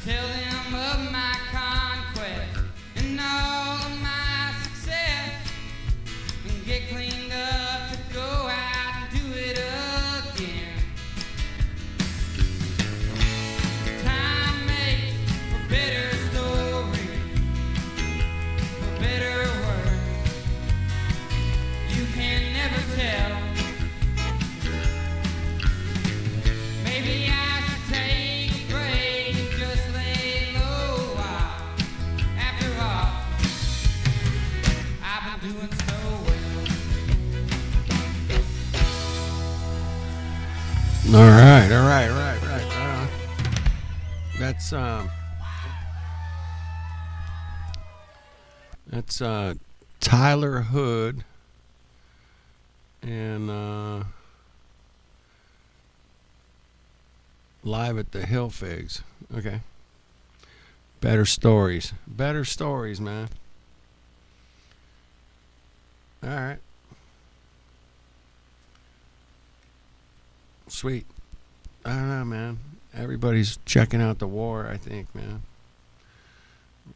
Tell them of my conquest and all of my success, and get cleaned up to go out and do it again. Time makes for better stories, for better words. You can never tell. Maybe I should take a break and just lay low a while. After all, I've been doing so well. All right. That's Tyler Hood and Live at the Hill Figs. Okay. Better stories, man. All right. Sweet. I don't know, man. Everybody's checking out the war, I think, man.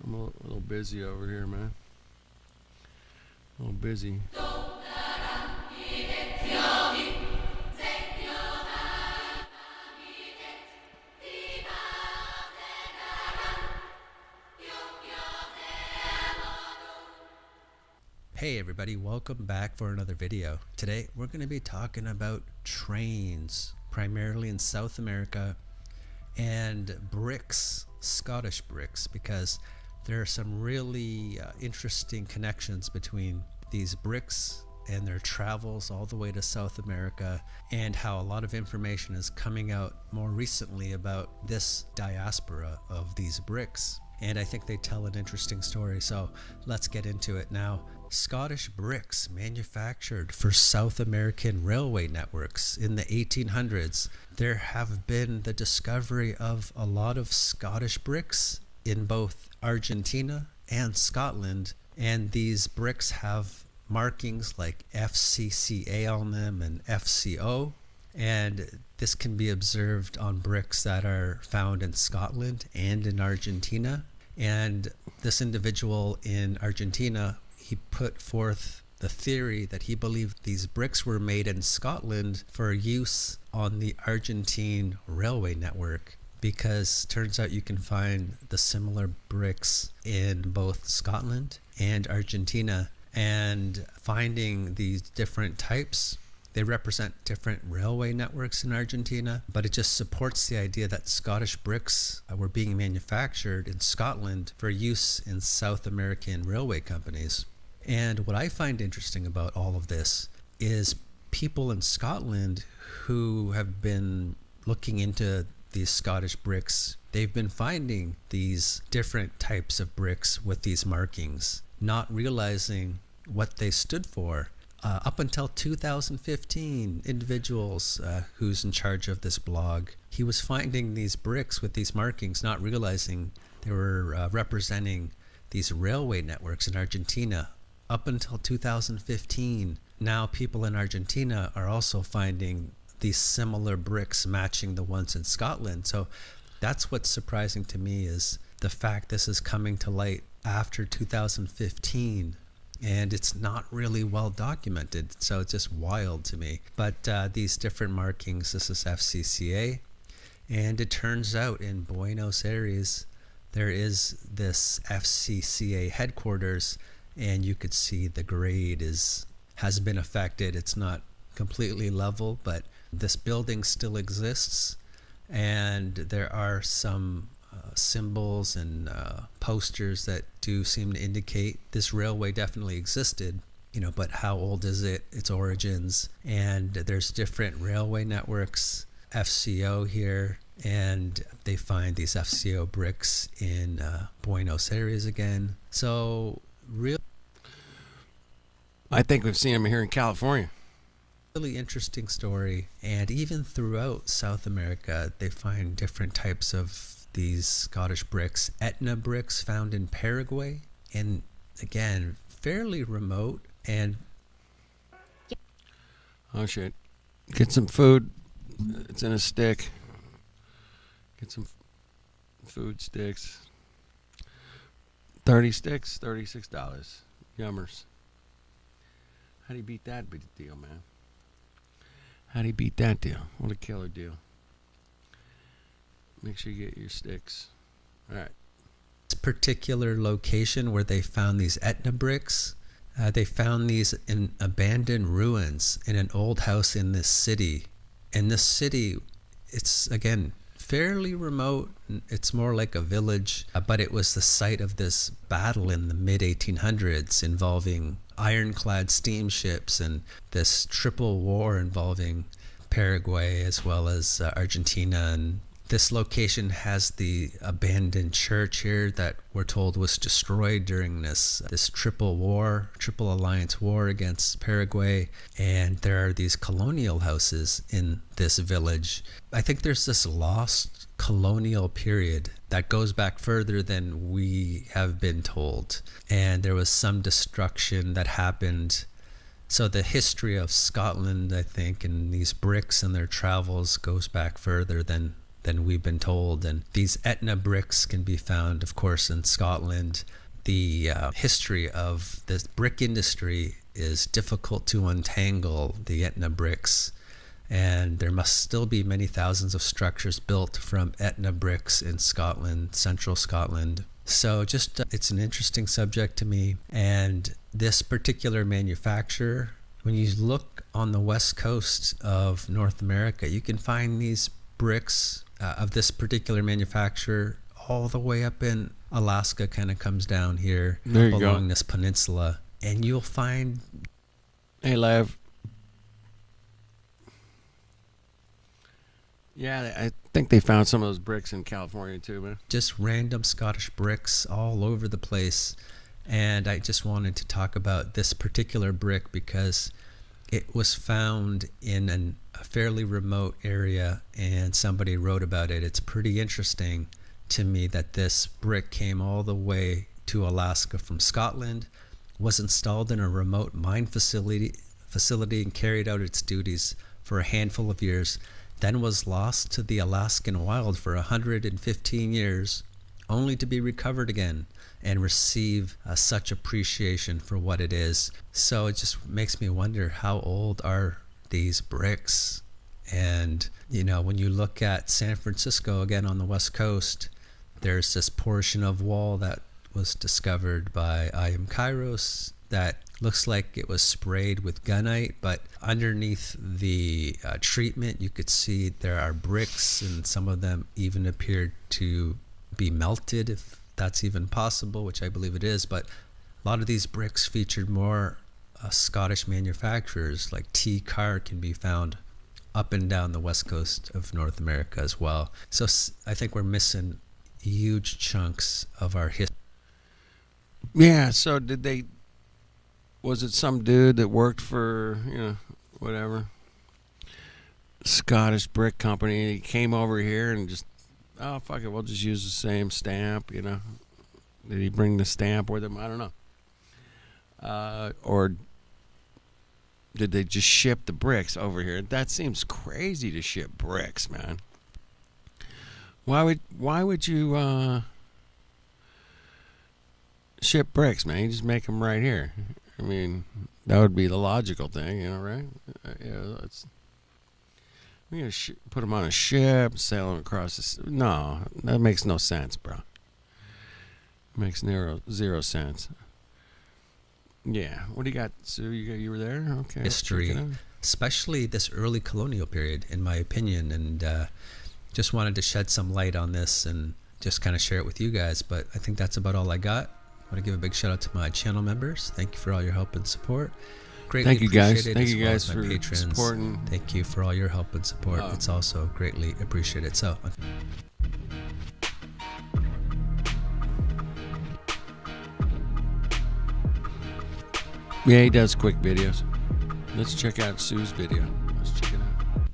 I'm a little busy over here, man. A little busy. Hey everybody, welcome back for another video. Today we're going to be talking about trains, primarily in South America, and bricks, Scottish bricks, because there are some really interesting connections between these bricks and their travels all the way to South America, and how a lot of information is coming out more recently about this diaspora of these bricks. And I think they tell an interesting story, so let's get into it now. Scottish bricks manufactured for South American railway networks in the 1800s. There have been the discovery of a lot of Scottish bricks in both Argentina and Scotland, and these bricks have markings like FCCA on them and FCO, and this can be observed on bricks that are found in Scotland and in Argentina. And this individual in Argentina, he put forth the theory that he believed these bricks were made in Scotland for use on the Argentine railway network, because turns out you can find the similar bricks in both Scotland and Argentina. And finding these different types, they represent different railway networks in Argentina, but it just supports the idea that Scottish bricks were being manufactured in Scotland for use in South American railway companies. And what I find interesting about all of this is people in Scotland who have been looking into these Scottish bricks, they've been finding these different types of bricks with these markings, not realizing what they stood for. Up until 2015, individuals who's in charge of this blog, he was finding these bricks with these markings, not realizing they were representing these railway networks in Argentina. Up until 2015, now people in Argentina are also finding these similar bricks matching the ones in Scotland. So that's what's surprising to me, is the fact this is coming to light after 2015. And it's not really well documented, so it's just wild to me. But these different markings, this is FCCA, and it turns out in Buenos Aires there is this FCCA headquarters, and you could see the grade has been affected. It's not completely level, but this building still exists, and there are some symbols and posters that do seem to indicate this railway definitely existed, but how old is it, its origins. And there's different railway networks, FCO here, and they find these FCO bricks in Buenos Aires again. So I think we've seen them here in California. Really interesting story. And even throughout South America, they find different types of these Scottish bricks. Etna bricks found in Paraguay, and again, fairly remote. And oh shit, get some food. It's in a stick. Get some. Food sticks. 30 sticks, $36. Yummers. How do you beat that big deal, man? How do you beat that deal? What a killer deal. Make sure you get your sticks. All right. This particular location where they found these Etna bricks, they found these in abandoned ruins in an old house in this city. And this city, it's, again, fairly remote. It's more like a village, but it was the site of this battle in the mid-1800s involving ironclad steamships and this triple war involving Paraguay as well as Argentina. And this location has the abandoned church here that we're told was destroyed during this triple alliance war against Paraguay. And there are these colonial houses in this village. I think there's this lost colonial period that goes back further than we have been told. And there was some destruction that happened. So the history of Scotland, I think, and these bricks and their travels goes back further than we've been told. And these Etna bricks can be found, of course, in Scotland. The history of this brick industry is difficult to untangle, the Etna bricks. And there must still be many thousands of structures built from Etna bricks in Scotland, central Scotland. So just, it's an interesting subject to me. And this particular manufacturer, when you look on the west coast of North America, you can find these bricks of this particular manufacturer all the way up in Alaska, kind of comes down here along this peninsula. And you'll find... Hey, Lev. Yeah, I think they found some of those bricks in California too, man. Just random Scottish bricks all over the place. And I just wanted to talk about this particular brick because it was found in a fairly remote area and somebody wrote about it. It's pretty interesting to me that this brick came all the way to Alaska from Scotland, was installed in a remote mine facility and carried out its duties for a handful of years, then was lost to the Alaskan wild for 115 years, only to be recovered again and receive such appreciation for what it is. So it just makes me wonder, how old are these bricks? And, you know, when you look at San Francisco, again on the west coast, there's this portion of wall that was discovered by I.M. Kairos that looks like it was sprayed with gunite, but underneath the treatment you could see there are bricks, and some of them even appeared to be melted, if that's even possible, which I believe it is. But a lot of these bricks featured more Scottish manufacturers, like T. Carr can be found up and down the west coast of North America as well. So I think we're missing huge chunks of our history. Yeah, so was it some dude that worked for, whatever, Scottish brick company? He came over here and just, oh, fuck it, we'll just use the same stamp, Did he bring the stamp with him? I don't know. Or did they just ship the bricks over here? That seems crazy to ship bricks, man. Why would you ship bricks, man? You just make them right here. I mean, that would be the logical thing, right? We're gonna put them on a ship, sail them across no, that makes no sense, bro. It makes zero sense. Yeah, what do you got, Sue? You were there? Okay. History, especially this early colonial period, in my opinion, and just wanted to shed some light on this and just kind of share it with you guys. But I think that's about all I got. I want to give a big shout out to my channel members. Thank you for all your help and support. Greatly Thank you guys. appreciated, Thank as you well guys as my for patrons. supporting. Thank you for all your help and support. It's also greatly appreciated. So. Yeah, he does quick videos. Let's check out Sue's video. Let's check it out. All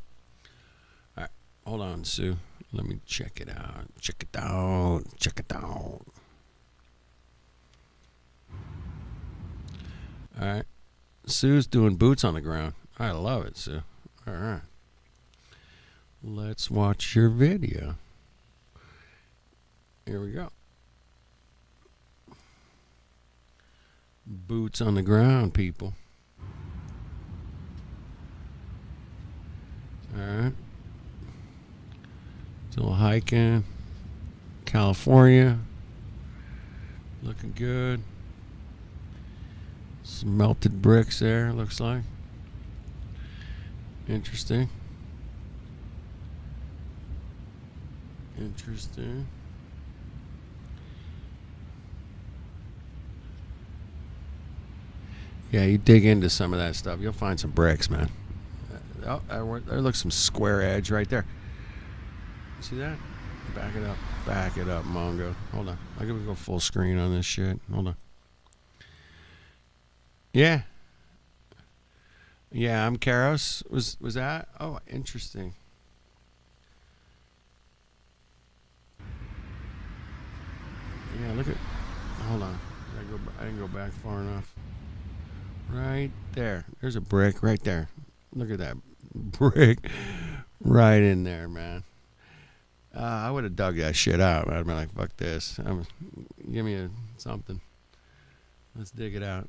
right, hold on, Sue. Let me check it out. Check it out. Check it out. All right. Sue's doing boots on the ground. I love it, Sue. All right. Let's watch your video. Here we go. Boots on the ground, people. Alright. Still hiking. California. Looking good. Some melted bricks there, looks like. Interesting. Interesting. Yeah, you dig into some of that stuff, you'll find some bricks, man. Oh, there looks some square edge right there. See that? Back it up. Back it up, Mongo. Hold on. I'm going to go full screen on this shit. Hold on. Yeah. Yeah, I'm Karos. Was that? Oh, interesting. Yeah, look at... Hold on. I didn't go back far enough. Right there. There's a brick right there. Look at that brick right in there, man. I would have dug that shit out. I'd have been like, fuck this. Give me something. Let's dig it out.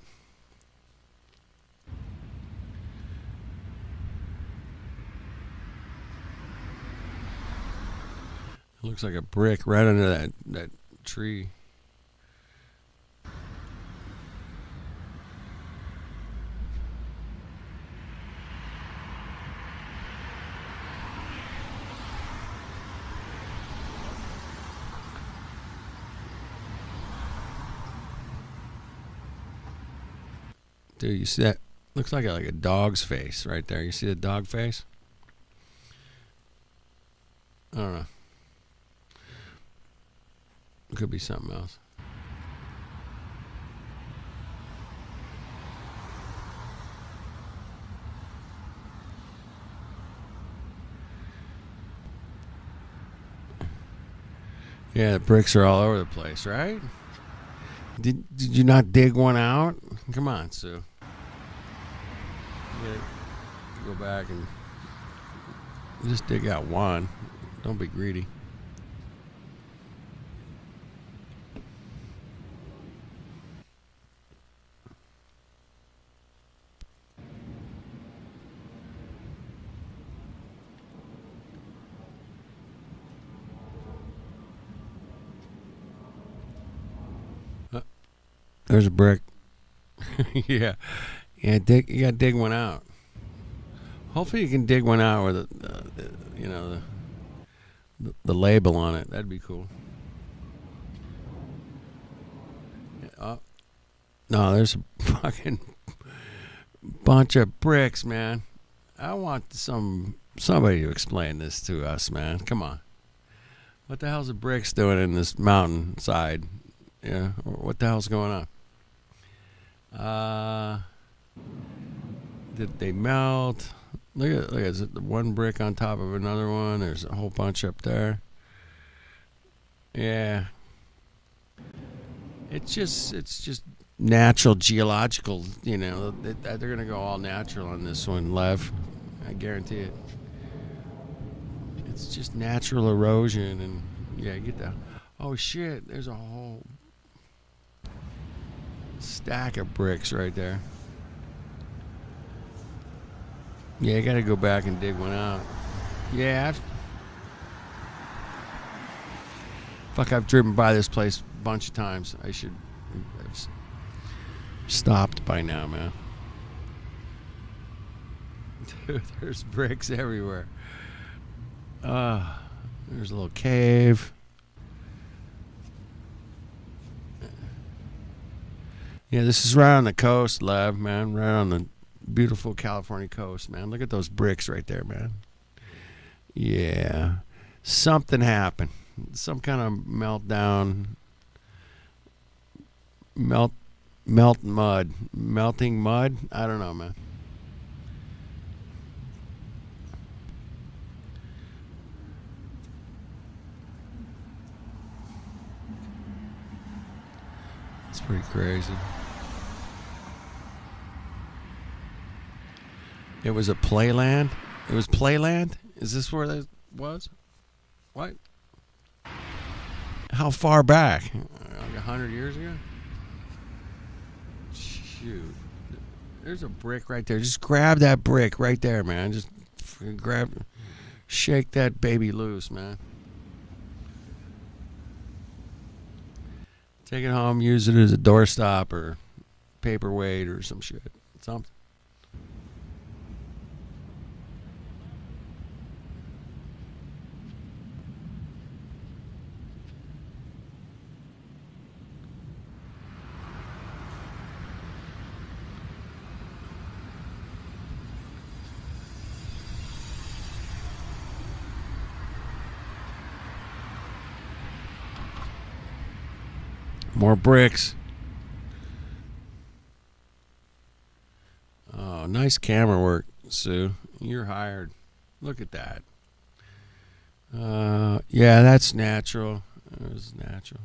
It looks like a brick right under that tree. Dude, you see that? Looks like a dog's face right there. You see the dog face? I don't know. It could be something else. Yeah, the bricks are all over the place, right? Did you not dig one out? Come on, Sue. You gotta go back and just dig out one. Don't be greedy. There's a brick. Yeah. Yeah, you gotta dig one out. Hopefully you can dig one out with the label on it. That'd be cool. Yeah, oh. No, there's a fucking bunch of bricks, man. I want somebody to explain this to us, man. Come on. What the hell's the bricks doing in this mountainside? Yeah, what the hell's going on? Did they melt? Look at is it the one brick on top of another one? There's a whole bunch up there. Yeah. It's just natural geological, they're gonna go all natural on this one, Lev. I guarantee it. It's just natural erosion and yeah, get that. Oh shit, there's a whole stack of bricks right there. Yeah, I gotta go back and dig one out. Yeah, I've driven by this place a bunch of times. I should have stopped by now, man. Dude, there's bricks everywhere. There's a little cave. Yeah, this is right on the coast, Lev, man. Right on the beautiful California coast, man. Look at those bricks right there, man. Yeah. Something happened. Some kind of meltdown. Melting mud? I don't know, man. It's pretty crazy. It was a playland? It was playland? Is this where that was? What? How far back? Like 100 years ago? Shoot. There's a brick right there. Just grab that brick right there, man. Just shake that baby loose, man. Take it home, use it as a doorstop or paperweight or some shit. Something. More bricks. Oh, nice camera work, Sue. You're hired. Look at that. Yeah, that's natural. It was natural.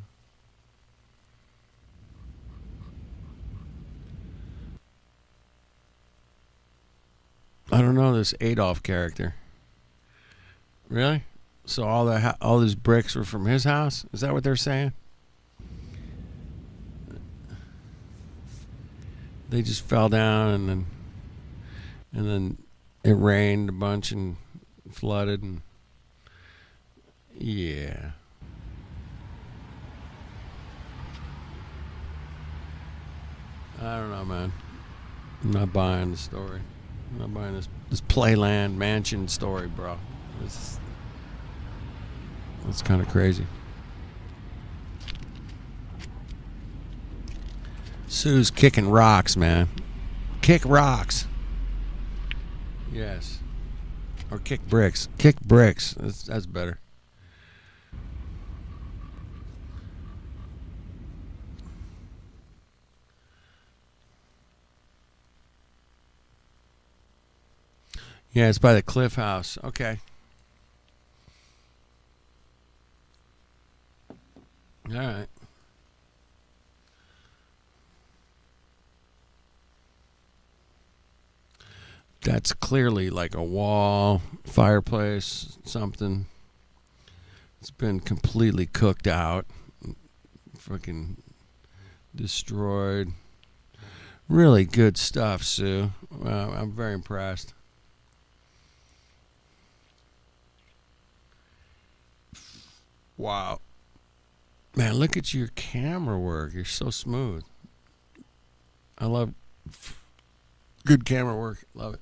I don't know this Adolf character. Really? So all these bricks were from his house? Is that what they're saying? They just fell down and then it rained a bunch and flooded and yeah. I don't know, man. I'm not buying the story. I'm not buying this Playland mansion story, bro. That's kind of crazy. Sue's kicking rocks, man. Kick rocks. Yes. Or kick bricks. Kick bricks. That's better. Yeah, it's by the Cliff House. Okay. All right. That's clearly like a wall, fireplace, something. It's been completely cooked out, fucking destroyed. Really good stuff, Sue. I'm very impressed. Wow. Man, look at your camera work. You're so smooth. I love good camera work. Love it.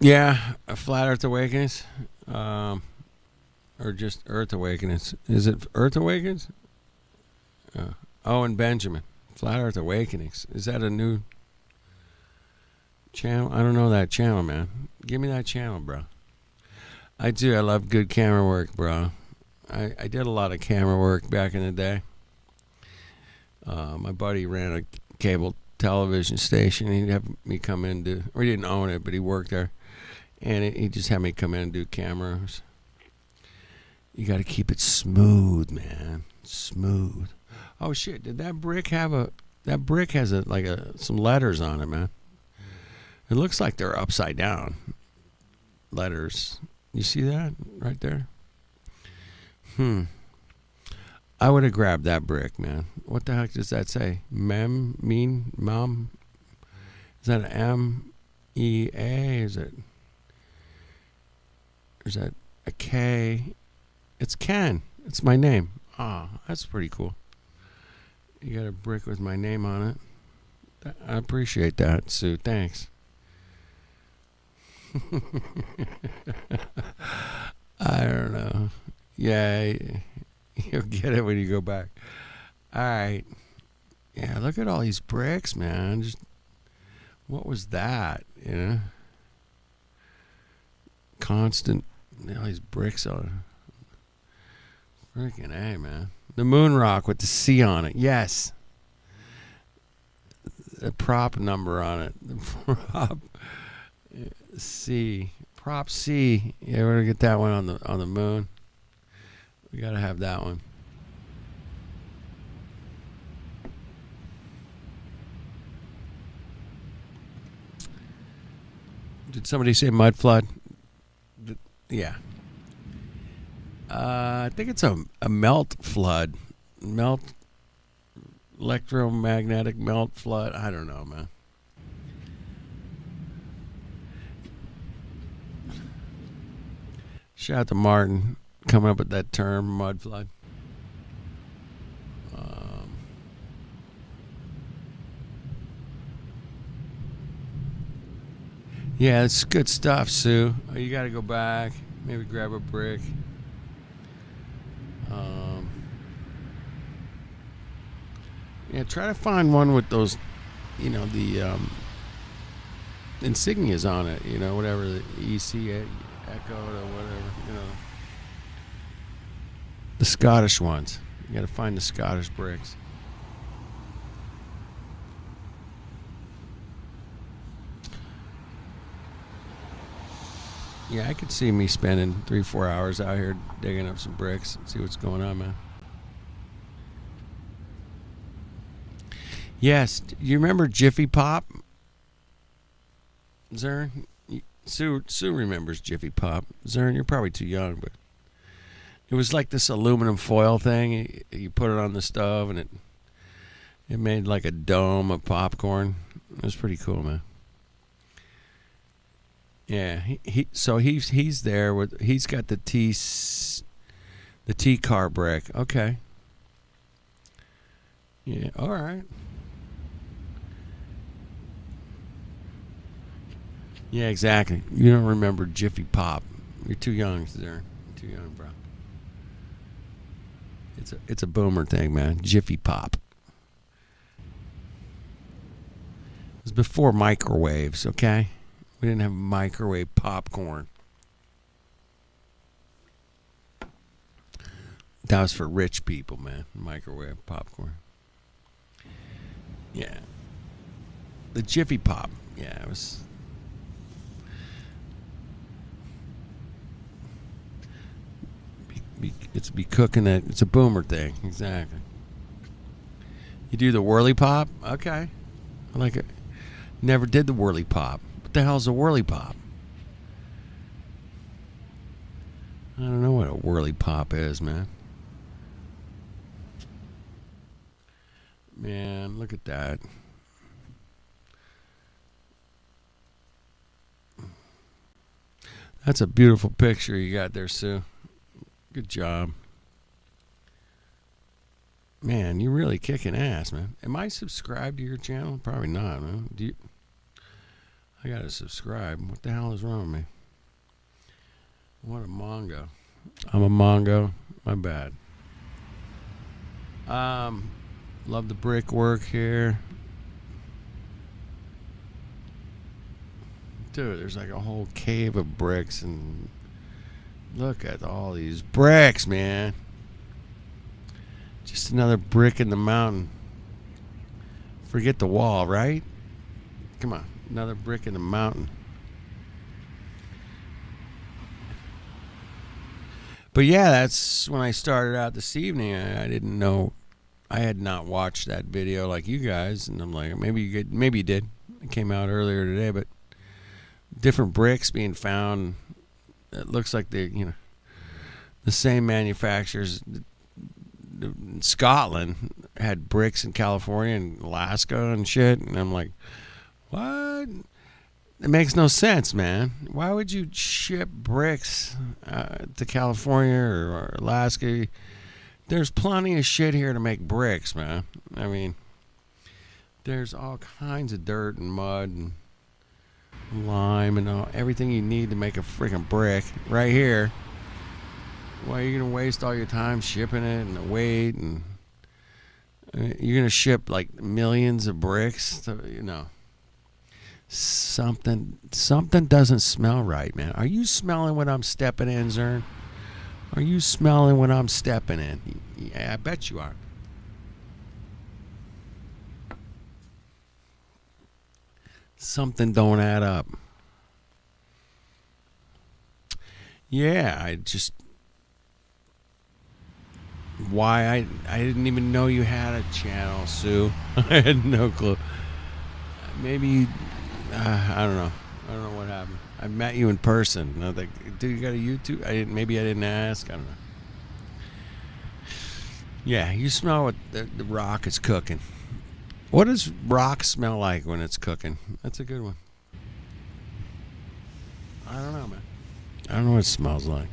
Yeah, a Flat Earth Awakens, or just Earth Awakens. Is it Earth Awakens? And Benjamin, Flat Earth Awakenings. Is that a new channel? I don't know that channel, man. Give me that channel, bro. I do. I love good camera work, bro. I did a lot of camera work back in the day. My buddy ran a cable television station. He'd have me come in to, or he didn't own it, but he worked there. And he just had me come in and do cameras. You got to keep it smooth, man. Smooth. Oh shit! Did that brick have a? That brick has some letters on it, man. It looks like they're upside down. Letters. You see that right there? I would have grabbed that brick, man. What the heck does that say? Mom? Is that an M-E-A? Is that a K? It's Ken. It's my name. Oh, that's pretty cool. You got a brick with my name on it. I appreciate that, Sue. Thanks. I don't know. Yeah, you'll get it when you go back. All right. Yeah, look at all these bricks, man. Just what was that? You know, constant. All these bricks on it. Freaking A, man. The moon rock with the C on it. Yes. The prop number on it. The prop C. Prop C. Yeah, we're gonna get that one on the moon. We gotta have that one. Did somebody say mud flood? Yeah. I think it's a melt flood. Electromagnetic melt flood. I don't know, man. Shout out to Martin coming up with that term, mud flood. Yeah, it's good stuff, Sue. You got to go back, maybe grab a brick. Yeah, try to find one with those, the insignias on it, whatever, the EC Echo or whatever, the Scottish ones. You got to find the Scottish bricks. Yeah, I could see me spending 3-4 hours out here digging up some bricks and see what's going on, man. Yes, you remember Jiffy Pop? Zern? Sue remembers Jiffy Pop. Zern, you're probably too young, but it was like this aluminum foil thing. You put it on the stove, and it made like a dome of popcorn. It was pretty cool, man. Yeah, he's there with, he's got the T car brick. Okay. Yeah, all right. Yeah, exactly. You don't remember Jiffy Pop. You're too young, there. Too young, bro. It's a boomer thing, man. Jiffy Pop. It was before microwaves, okay? We didn't have microwave popcorn. That was for rich people, man. Microwave popcorn. Yeah. The Jiffy Pop. Yeah, it was. It's be cooking it. It's a boomer thing. Exactly. You do the whirly pop? Okay. I like it. Never did the whirly pop. What the hell's a whirly pop? I don't know what a whirly pop is, man. Man, look at that. That's a beautiful picture you got there, Sue. Good job. Man, you're really kicking ass, man. Am I subscribed to your channel? Probably not, man. I gotta subscribe. What the hell is wrong with me? What a mongo. I'm a mongo. My bad. Love the brickwork here. Dude, there's like a whole cave of bricks, and look at all these bricks, man. Just another brick in the mountain. Forget the wall, right? Come on, another brick in the mountain. But yeah, that's when I started out this evening. I didn't know. I had not watched that video like you guys, and I'm like, maybe you did. It came out earlier today, but different bricks being found. It looks like the same manufacturers in Scotland had bricks in California and Alaska and shit, and I'm like, what? It makes no sense, man. Why would you ship bricks to California or Alaska? There's plenty of shit here to make bricks, man. I mean, there's all kinds of dirt and mud and lime and everything you need to make a freaking brick right here. Why are you going to waste all your time shipping it and the weight? And you're going to ship like millions of bricks to, Something doesn't smell right, man. Are you smelling what I'm stepping in, Zern? Are you smelling what I'm stepping in? Yeah, I bet you are. Something don't add up. Yeah, I didn't even know you had a channel, Sue. I had no clue. Maybe, I don't know. I don't know what happened. I met you in person. And I was like, dude, you got a YouTube? Maybe I didn't ask. I don't know. Yeah, you smell what the rock is cooking. What does rock smell like when it's cooking? That's a good one. I don't know, man. I don't know what it smells like.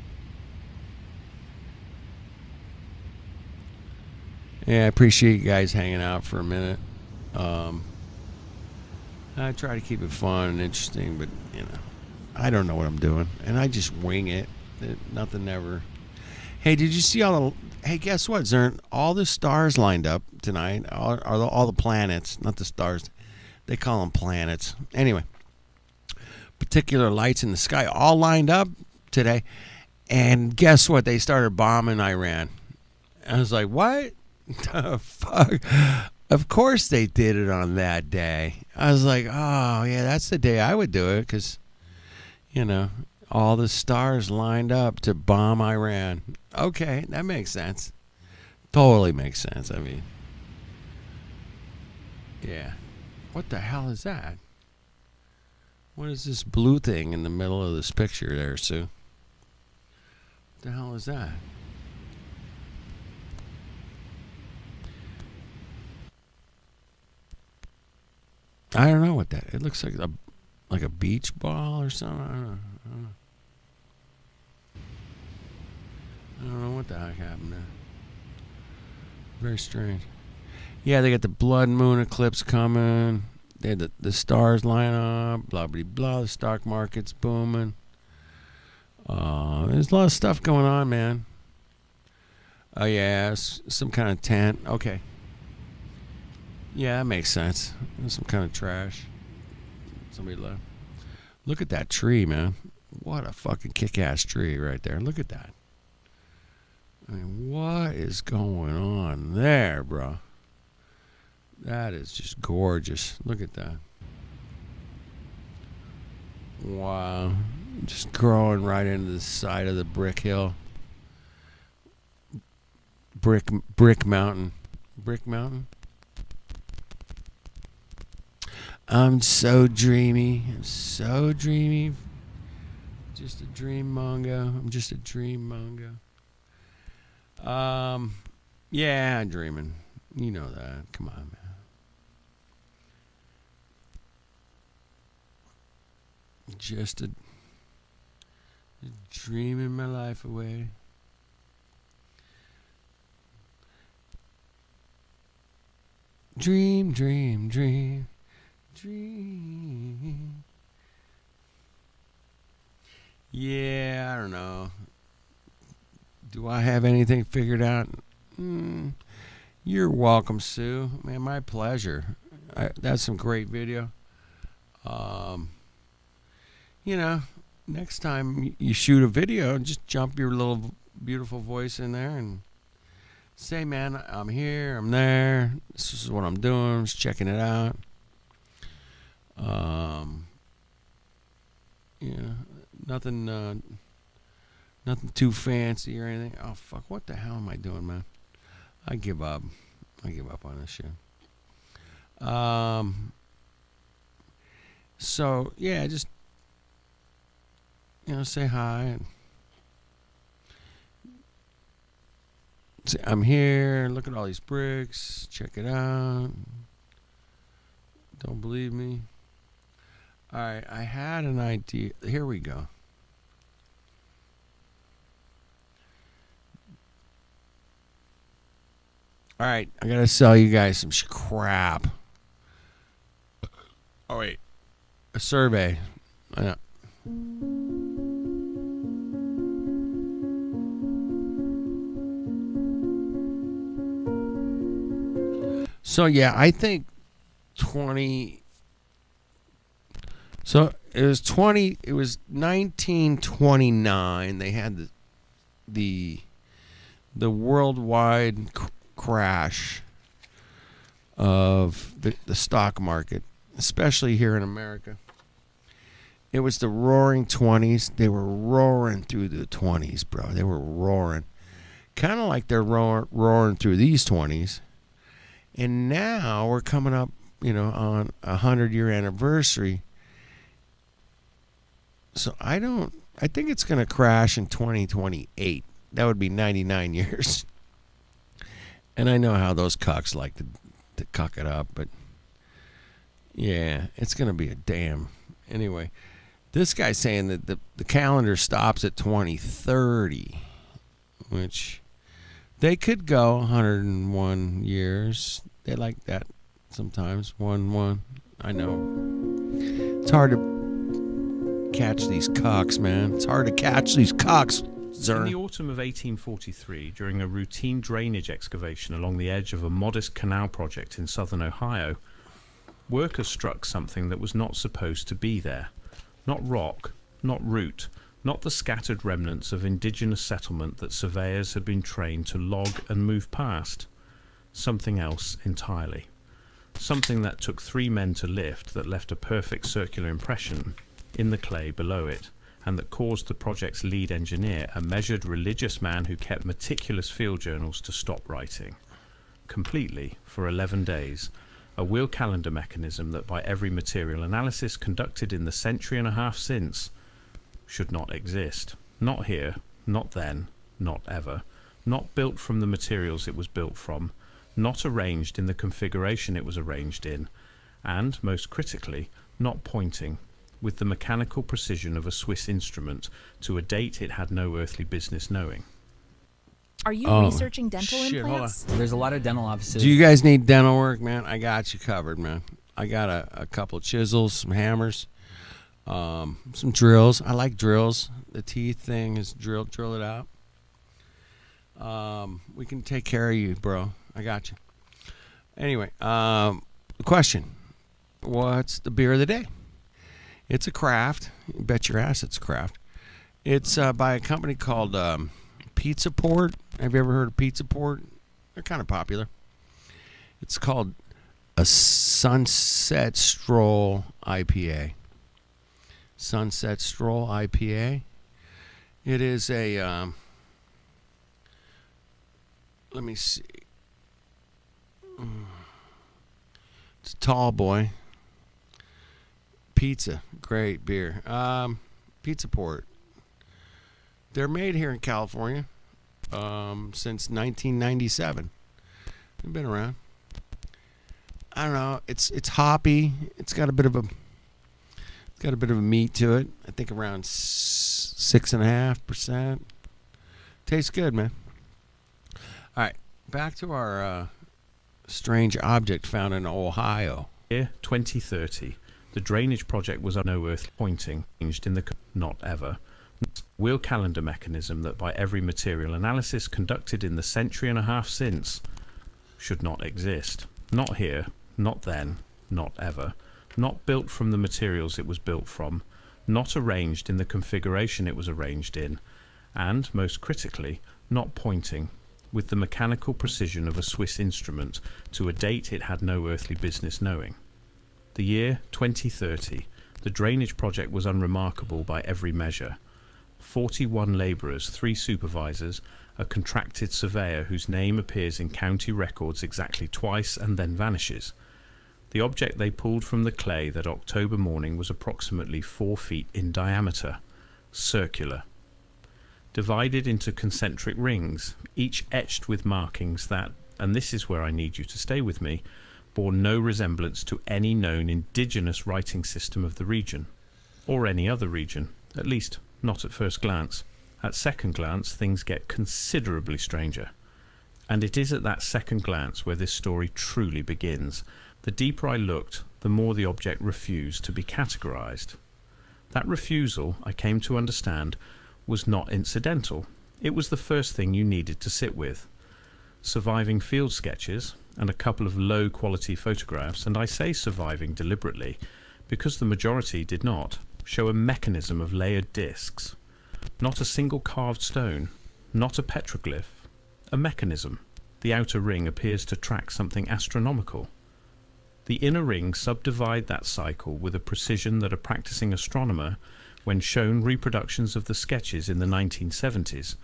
Yeah, I appreciate you guys hanging out for a minute. I try to keep it fun and interesting, but, I don't know what I'm doing. And I just wing it. Nothing ever. Hey, did you see all the... Hey, guess what, Zern? All the stars lined up tonight. All the planets, not the stars. They call them planets. Anyway, particular lights in the sky all lined up today. And guess what? They started bombing Iran. I was like, what the fuck? Of course they did it on that day. I was like, oh, yeah, that's the day I would do it because, all the stars lined up to bomb Iran. Okay, that makes sense. Totally makes sense. I mean, yeah. What the hell is that? What is this blue thing in the middle of this picture there, Sue? What the hell is that? I don't know what that. It looks like a beach ball or something. I don't know. I don't know what the heck happened there. Very strange. Yeah, they got the blood moon eclipse coming. They had the stars line up. Blah, blah, blah. The stock market's booming. There's a lot of stuff going on, man. Oh, yeah. Some kind of tent. Okay. Yeah, that makes sense. There's some kind of trash. Somebody left. Look at that tree, man. What a fucking kick-ass tree right there. Look at that. I mean, what is going on there, bro? That is just gorgeous. Look at that. Wow. Just growing right into the side of the brick hill. Brick mountain. Brick mountain? I'm so dreamy. I'm so dreamy. Just a dream mongo. I'm just a dream mongo. Yeah, I'm dreaming. You know that. Come on, man. Just dreaming my life away. Dream, dream, dream, dream. Yeah, I don't know. Do I have anything figured out? You're welcome, Sue. Man, my pleasure. That's some great video. Next time you shoot a video, just jump your little beautiful voice in there and say, man, I'm here, I'm there. This is what I'm doing. I'm just checking it out. Nothing too fancy or anything. Oh, fuck. What the hell am I doing, man? I give up. I give up on this shit. So, yeah, just, say hi. And say, I'm here. Look at all these bricks. Check it out. Don't believe me? All right, I had an idea. Here we go. All right, I got to sell you guys some crap. Oh, wait. A survey. I know. So, yeah, I think 20... So, it was 1929. They had the worldwide crash of the stock market, especially here in America. It was the roaring 20s. They were roaring through the 20s, bro. They were roaring. Kind of like they're roaring through these 20s. And now we're coming up, on a 100-year anniversary. So I think it's going to crash in 2028. That would be 99 years. And I know how those cucks like to cuck it up, but yeah, it's going to be a damn. Anyway, this guy's saying that the calendar stops at 2030, which they could go 101 years. They like that sometimes. 1. I know. It's hard to catch these cocks, man. It's hard to catch these cocks, sir. In the autumn of 1843, during a routine drainage excavation along the edge of a modest canal project in southern Ohio, workers struck something that was not supposed to be there. Not rock, not root, not the scattered remnants of indigenous settlement that surveyors had been trained to log and move past. Something else entirely. Something that took 3 men to lift, that left a perfect circular impression in the clay below it, and that caused the project's lead engineer, a measured religious man who kept meticulous field journals, to stop writing. Completely, for 11 days, a wheel calendar mechanism that by every material analysis conducted in the century and a half since should not exist. Not here, not then, not ever. Not built from the materials it was built from, not arranged in the configuration it was arranged in, and, most critically, not pointing, with the mechanical precision of a Swiss instrument, to a date it had no earthly business knowing. Are you researching dental shit, hold implants? There's a lot of dental offices. Do you guys need dental work, man? I got you covered, man. I got a couple chisels, some hammers, some drills. I like drills. The teeth thing is drill it out. We can take care of you, bro. I got you. Anyway, question. What's the beer of the day? It's a craft. You bet your ass it's a craft. It's by a company called Pizza Port. Have you ever heard of Pizza Port? They're kind of popular. It's called a Sunset Stroll IPA. Sunset Stroll IPA. It is a, let me see. It's a tall boy. Pizza. Great beer. Pizza Port. They're made here in California since 1997. They've been around. I don't know. It's hoppy. It's got a bit of a meat to it. I think around 6.5%. Tastes good, man. All right, back to our strange object found in Ohio. Year 2030. The drainage project was no earth pointing, changed in the not ever. Wheel calendar mechanism that by every material analysis conducted in the century and a half since should not exist. Not here, not then, not ever. Not built from the materials it was built from, not arranged in the configuration it was arranged in, and, most critically, not pointing, with the mechanical precision of a Swiss instrument, to a date it had no earthly business knowing. The year 2030. The drainage project was unremarkable by every measure. 41 labourers, 3 supervisors, a contracted surveyor whose name appears in county records exactly twice and then vanishes. The object they pulled from the clay that October morning was approximately 4 feet in diameter, circular, divided into concentric rings, each etched with markings that, and this is where I need you to stay with me, bore no resemblance to any known indigenous writing system of the region, or any other region, at least not at first glance. At second glance, things get considerably stranger. And it is at that second glance where this story truly begins. The deeper I looked, the more the object refused to be categorized. That refusal, I came to understand, was not incidental. It was the first thing you needed to sit with. Surviving field sketches and a couple of low-quality photographs, and I say surviving deliberately, because the majority did not, show a mechanism of layered discs. Not a single carved stone, not a petroglyph, a mechanism. The outer ring appears to track something astronomical. The inner rings subdivide that cycle with a precision that a practicing astronomer, when shown reproductions of the sketches in the 1970s,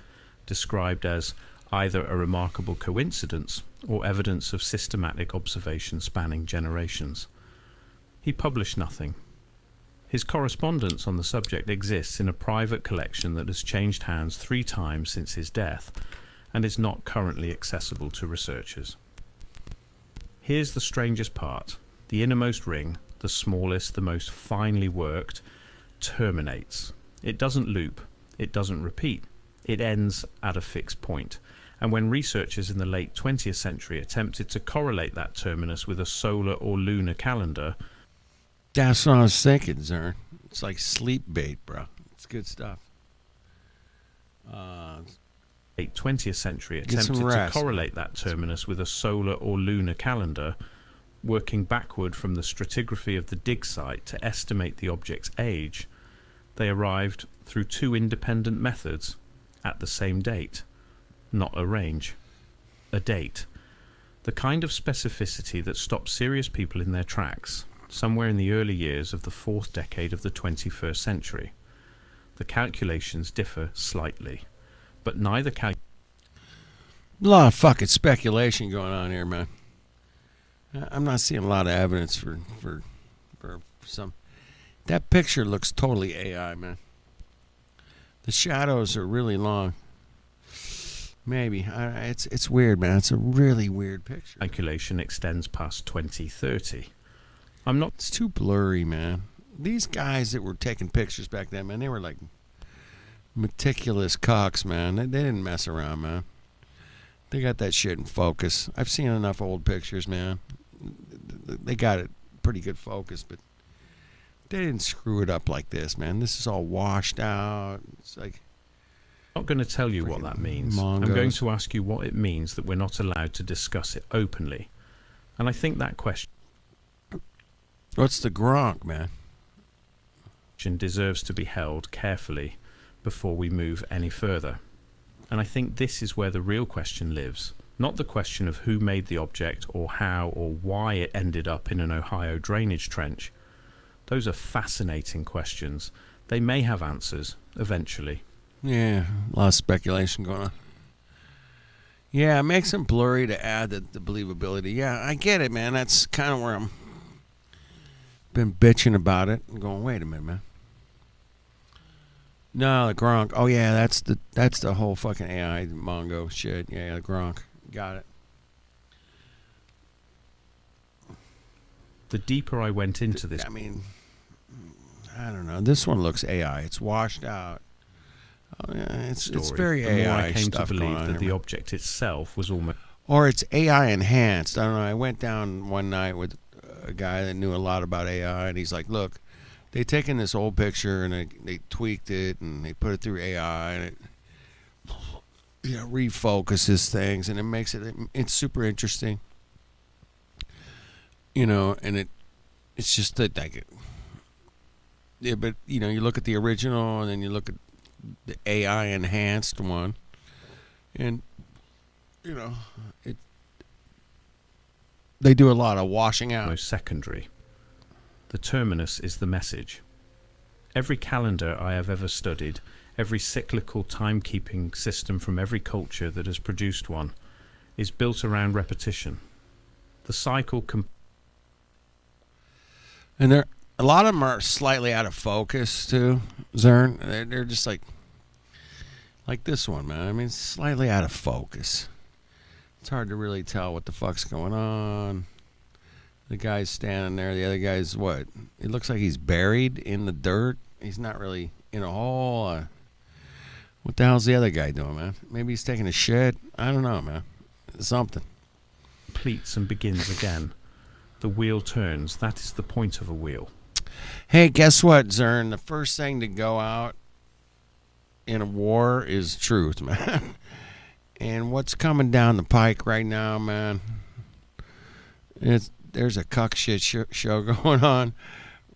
described as either a remarkable coincidence or evidence of systematic observation spanning generations. He published nothing. His correspondence on the subject exists in a private collection that has changed hands 3 times since his death and is not currently accessible to researchers. Here's the strangest part. The innermost ring, the smallest, the most finely worked, terminates. It doesn't loop. It doesn't repeat. It ends at a fixed point. And when researchers in the late 20th century attempted to correlate that terminus with a solar or lunar calendar, That's what I was thinking, Zern. It's like sleep bait, bro. It's good stuff. late 20th century Get some attempted to rest. correlate that terminus with a solar or lunar calendar, working backward from the stratigraphy of the dig site to estimate the object's age, they arrived through 2 independent methods at the same date. Not a range, a date. The kind of specificity that stops serious people in their tracks, somewhere in the early years of the 4th decade of the 21st century. The calculations differ slightly, but neither A lot of fucking speculation going on here, man. I'm not seeing a lot of evidence for some. That picture looks totally AI, man. The shadows are really long. Maybe. It's weird, man. It's a really weird picture. calculation extends past 2030. I'm not It's too blurry, man. These guys that were taking pictures back then, man, they were like meticulous cocks, man. They didn't mess around, man. They got that shit in focus. I've seen enough old pictures, man. They got it pretty good focus, but they didn't screw it up like this, man. This is all washed out. It's like not going to tell you what that means. I'm Mongos. going to ask you what it means that we're not allowed to discuss it openly. And I think that question what's the Gronk, man? deserves to be held carefully before we move any further. And I think this is where the real question lives. Not the question of who made the object or how or why it ended up in an Ohio drainage trench. Those are fascinating questions. They may have answers eventually. Yeah, a lot of speculation going on. Yeah, it makes them blurry to add the believability. Yeah, I get it, man. That's kind of where I'm been bitching about it. I'm going, wait a minute, man. No, the Gronk. Oh yeah, that's the whole fucking AI Mongo shit. Yeah, the Gronk. Got it. The deeper I went into this, I mean, I don't know. This one looks AI. It's washed out. Oh yeah, it's story, very the more AI I came to stuff going believe on that the here. object itself was almost Or it's AI enhanced. I don't know. I went down one night with a guy that knew a lot about AI, and he's like, look, they taken this old picture and they tweaked it and they put it through AI and it refocuses things and it makes it's super interesting. And it's just that but you look at the original and then you look at the AI enhanced one, and they do a lot of washing out. secondary. The terminus is the message. Every calendar I have ever studied, every cyclical timekeeping system from every culture that has produced one, is built around repetition. The cycle And a lot of them are slightly out of focus too, Zern. They're just like this one, man. I mean, slightly out of focus. It's hard to really tell what the fuck's going on. The guy's standing there. The other guy's what? It looks like he's buried in the dirt. He's not really in a hole. What the hell's the other guy doing, man? Maybe he's taking a shit. I don't know, man. Something. completes and begins again. The wheel turns. That is the point of a wheel. Hey, guess what, Zern? The first thing to go out in a war is truth, man. And what's coming down the pike right now, man? There's a cuck shit show going on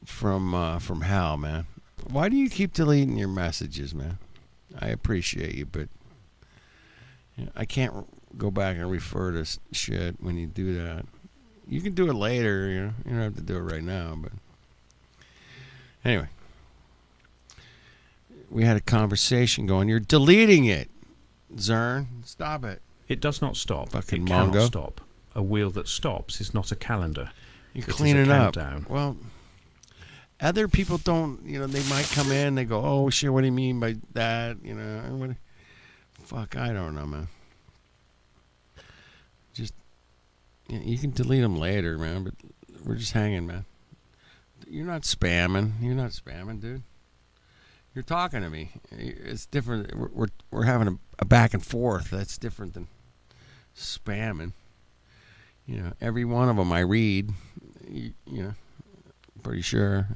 from hell, man. Why do you keep deleting your messages, man? I appreciate you, but I can't go back and refer to shit when you do that. You can do it later, you don't have to do it right now, but anyway. We had a conversation going. You're deleting it, Zern. Stop it. It does not stop. Fucking it cannot Mongo. stop. A wheel that stops is not a calendar. You're It is a cleaning up. countdown. Well, Other people don't, they might come in, they go, oh shit, what do you mean by that? Fuck, I don't know, man. Just, you can delete them later, man, but we're just hanging, man. You're not spamming, dude. You're talking to me. It's different. We're having a back and forth. That's different than spamming. Every one of them I read, pretty sure.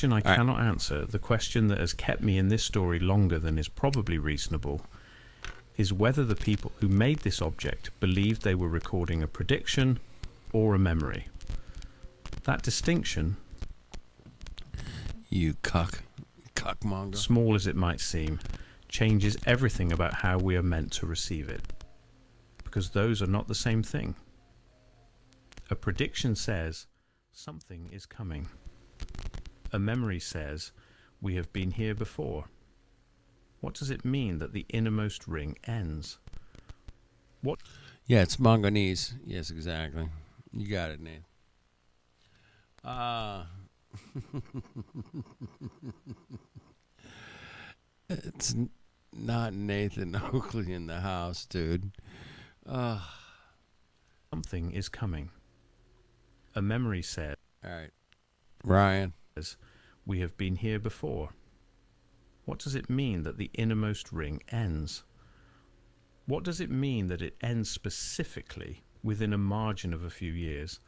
I cannot answer, the question that has kept me in this story longer than is probably reasonable, is whether the people who made this object believed they were recording a prediction or a memory. That distinction, you cuckmonger, small as it might seem, changes everything about how we are meant to receive it. Because those are not the same thing. A prediction says, something is coming. A memory says, we have been here before. What does it mean that the innermost ring ends? What? Yeah, it's Mongonese. Yes, exactly. You got it, Nate. It's not Nathan Oakley in the house, dude. Something is coming. A memory says, all right, Ryan, we have been here before. What does it mean that the innermost ring ends? What does it mean that it ends specifically within a margin of a few years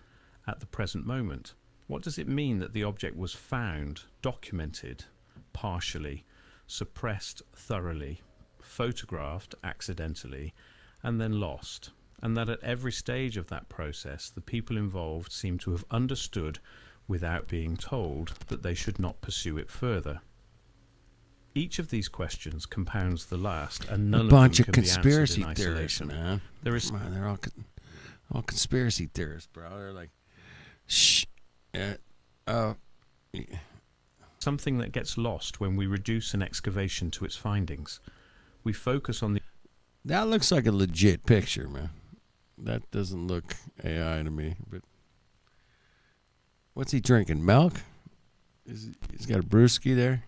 at the present moment? What does it mean that the object was found, documented, partially, suppressed thoroughly, photographed accidentally, and then lost, and that at every stage of that process the people involved seem to have understood without being told that they should not pursue it further? Each of these questions compounds the last, and none a bunch of of them can be conspiracy answered in theorists, isolation. man. They're all conspiracy theorists, bro. They're like, shh. Something that gets lost when we reduce an excavation to its findings. We focus on the... That looks like a legit picture, man. That doesn't look AI to me. But what's he drinking? Milk? He's got a brewski there.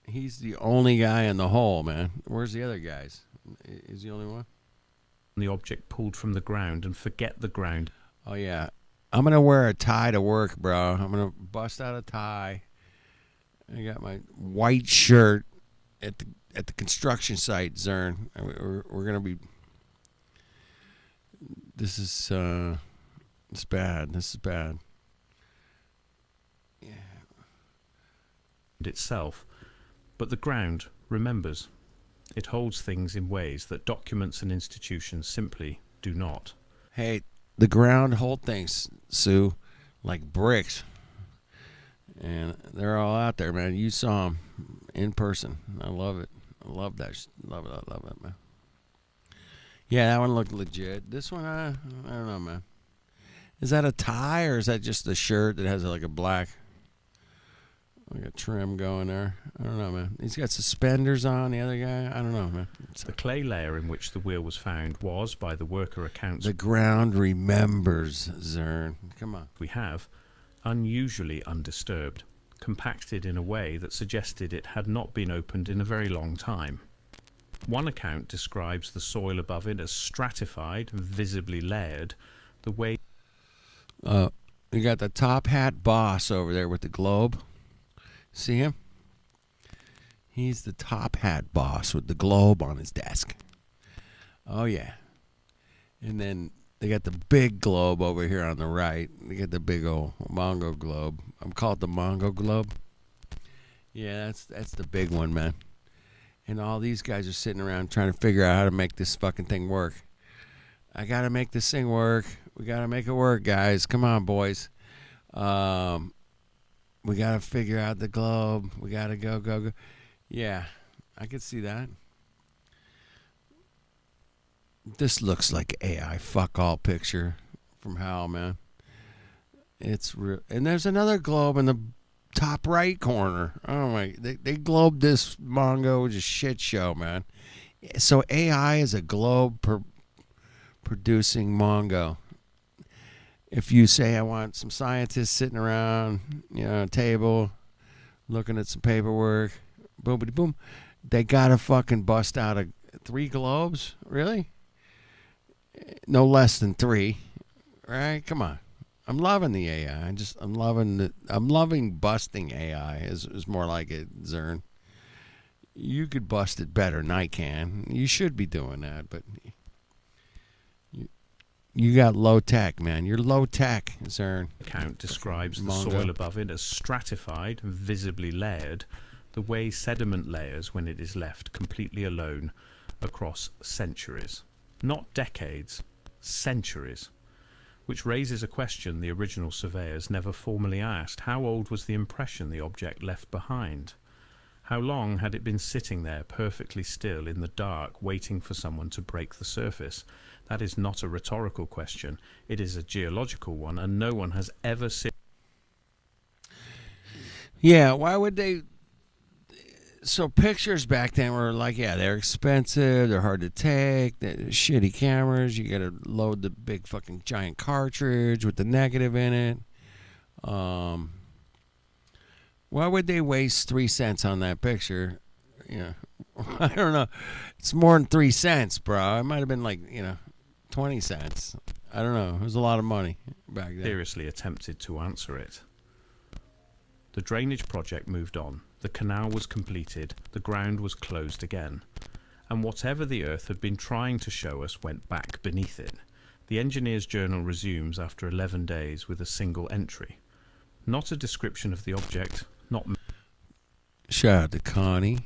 He's the only guy in the hole, man. Where's the other guys? Is he the only one? The object pulled from the ground and forget the ground. Oh, yeah. I'm going to wear a tie to work, bro. I'm going to bust out a tie. I got my white shirt at the construction site, Zern. We're going to be... This is... it's bad. This is bad. Yeah. Itself. But the ground remembers. It holds things in ways that documents and institutions simply do not. Hey, the ground hold things, Sue, like bricks. And they're all out there, man. You saw them in person. I love it. I love that. Love it, man. Yeah, that one looked legit. This one, I don't know, man. Is that a tie or is that just a shirt that has like a black, like a trim going there? I don't know, man. He's got suspenders on, the other guy. I don't know, man. The clay layer in which the wheel was found was, by the worker accounts the ground remembers, Zern. Come on. we have, unusually undisturbed, compacted in a way that suggested it had not been opened in a very long time. One account describes the soil above it as stratified, visibly layered, the way... You got the top hat boss over there with the globe. See him? He's the top hat boss with the globe on his desk. Oh, yeah. And then they got the big globe over here on the right. They got the big old Mongo globe. I'm called the Mongo globe. Yeah, that's the big one, man. And all these guys are sitting around trying to figure out how to make this fucking thing work. I got to make this thing work. We got to make it work, guys. Come on, boys. We got to figure out the globe. We got to go. Yeah, I could see that. This looks like AI fuck all picture from Hal, man. It's real. And there's another globe in the top right corner. Oh my, they globed this Mongo, which is a shit show, man. So AI is a globe producing Mongo. if you say I want some scientists sitting around, a table, looking at some paperwork, boomity boom, they gotta fucking bust out 3 globes, really? No less than 3, right? Come on. I'm loving the AI. I'm loving busting AI. Is more like it, Zern. You could bust it better than I can. You should be doing that, but you got low tech, man. You're low tech, Zern. Account describes the Mongo. soil above it as stratified, visibly layered, the way sediment layers when it is left completely alone across centuries. Not decades, centuries. Which raises a question the original surveyors never formally asked. How old was the impression the object left behind? How long had it been sitting there perfectly still in the dark, waiting for someone to break the surface? That is not a rhetorical question. It is a geological one, and no one has ever seen. Yeah, why would they? So pictures back then were like, yeah, they're expensive, they're hard to take, they're shitty cameras. You got to load the big fucking giant cartridge with the negative in it. Why would they waste 3 cents on that picture? I don't know. It's more than 3 cents, bro. It might have been like 20 cents. I don't know. It was a lot of money back then. Seriously attempted to answer it. The drainage project moved on. The canal was completed. The ground was closed again. And whatever the Earth had been trying to show us went back beneath it. The engineer's journal resumes after 11 days with a single entry. Not a description of the object, not Shout out to Connie.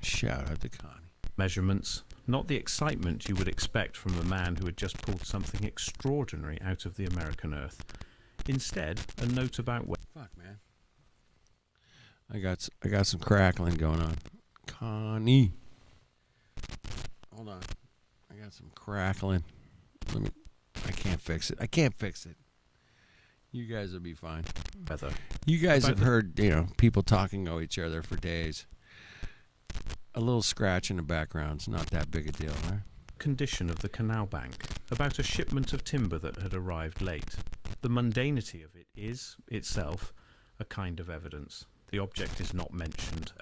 Shout out to Connie. measurements, not the excitement you would expect from a man who had just pulled something extraordinary out of the American Earth. Instead, a note about where. Fuck, man. I got some crackling going on. Connie. Hold on. I got some crackling. I can't fix it. You guys will be fine. Weather. You guys About have heard, people talking to each other for days. A little scratch in the background's not that big a deal, right? Condition of the canal bank, about a shipment of timber that had arrived late. The mundanity of it is, itself, a kind of evidence. The object is not mentioned.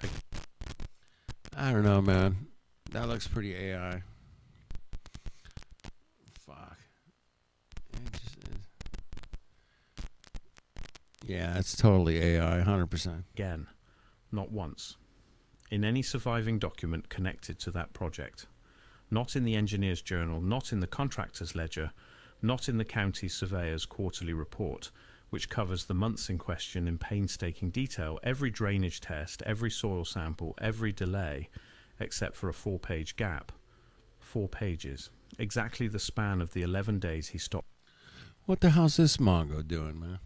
I don't know, man. That looks pretty AI. Fuck. It just is. Yeah, it's totally AI, 100%. Again, not once. In any surviving document connected to that project. Not in the engineer's journal, not in the contractor's ledger, not in the county surveyor's quarterly report, which covers the months in question in painstaking detail, every drainage test, every soil sample, every delay, except for a 4-page gap. 4 pages. Exactly the span of the 11 days he stopped. What the hell's this Mongo doing, man?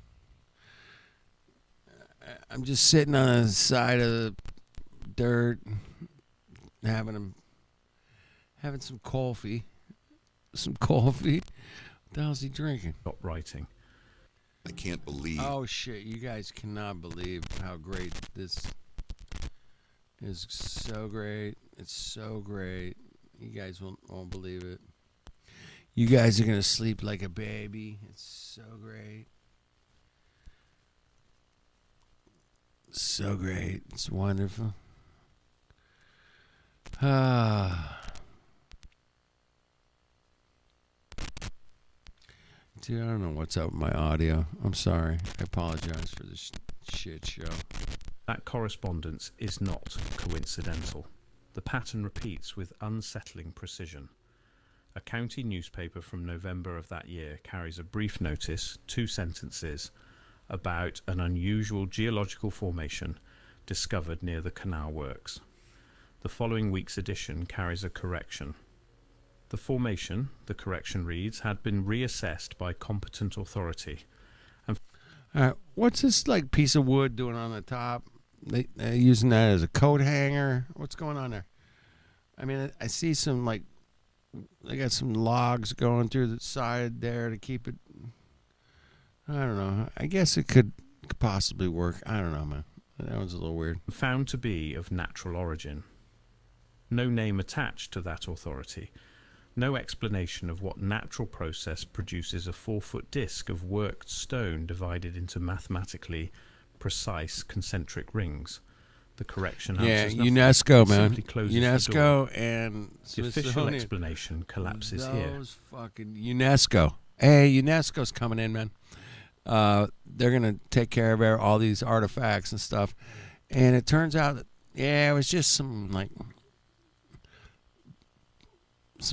I'm just sitting on the side of the dirt, having some coffee. Some coffee. What the hell's he drinking? Stopped writing. I can't believe. Oh shit! You guys cannot believe how great this is. So great! It's so great. You guys won't believe it. You guys are gonna sleep like a baby. It's so great. So great. It's wonderful. Dude, I don't know what's up with my audio. I'm sorry. I apologize for this shit show. That correspondence is not coincidental. The pattern repeats with unsettling precision. A county newspaper from November of that year carries a brief notice, 2 sentences, about an unusual geological formation discovered near the canal works. The following week's edition carries a correction. The formation, the correction reads, had been reassessed by competent authority. What's this piece of wood doing on the top? They're using that as a coat hanger. What's going on there? I mean, I see some they got some logs going through the side there to keep it. I don't know. I guess it could possibly work. I don't know, man. That one's a little weird. Found to be of natural origin. No name attached to that authority. No explanation of what natural process produces a 4-foot disc of worked stone divided into mathematically precise concentric rings. The correction Yeah, answers nothing. UNESCO, It man. simply closes the door. UNESCO and The official Smithsonian. explanation collapses here. Those fucking UNESCO. Hey, UNESCO's coming in, man. They're gonna take care of all these artifacts and stuff. And it turns out that it was just some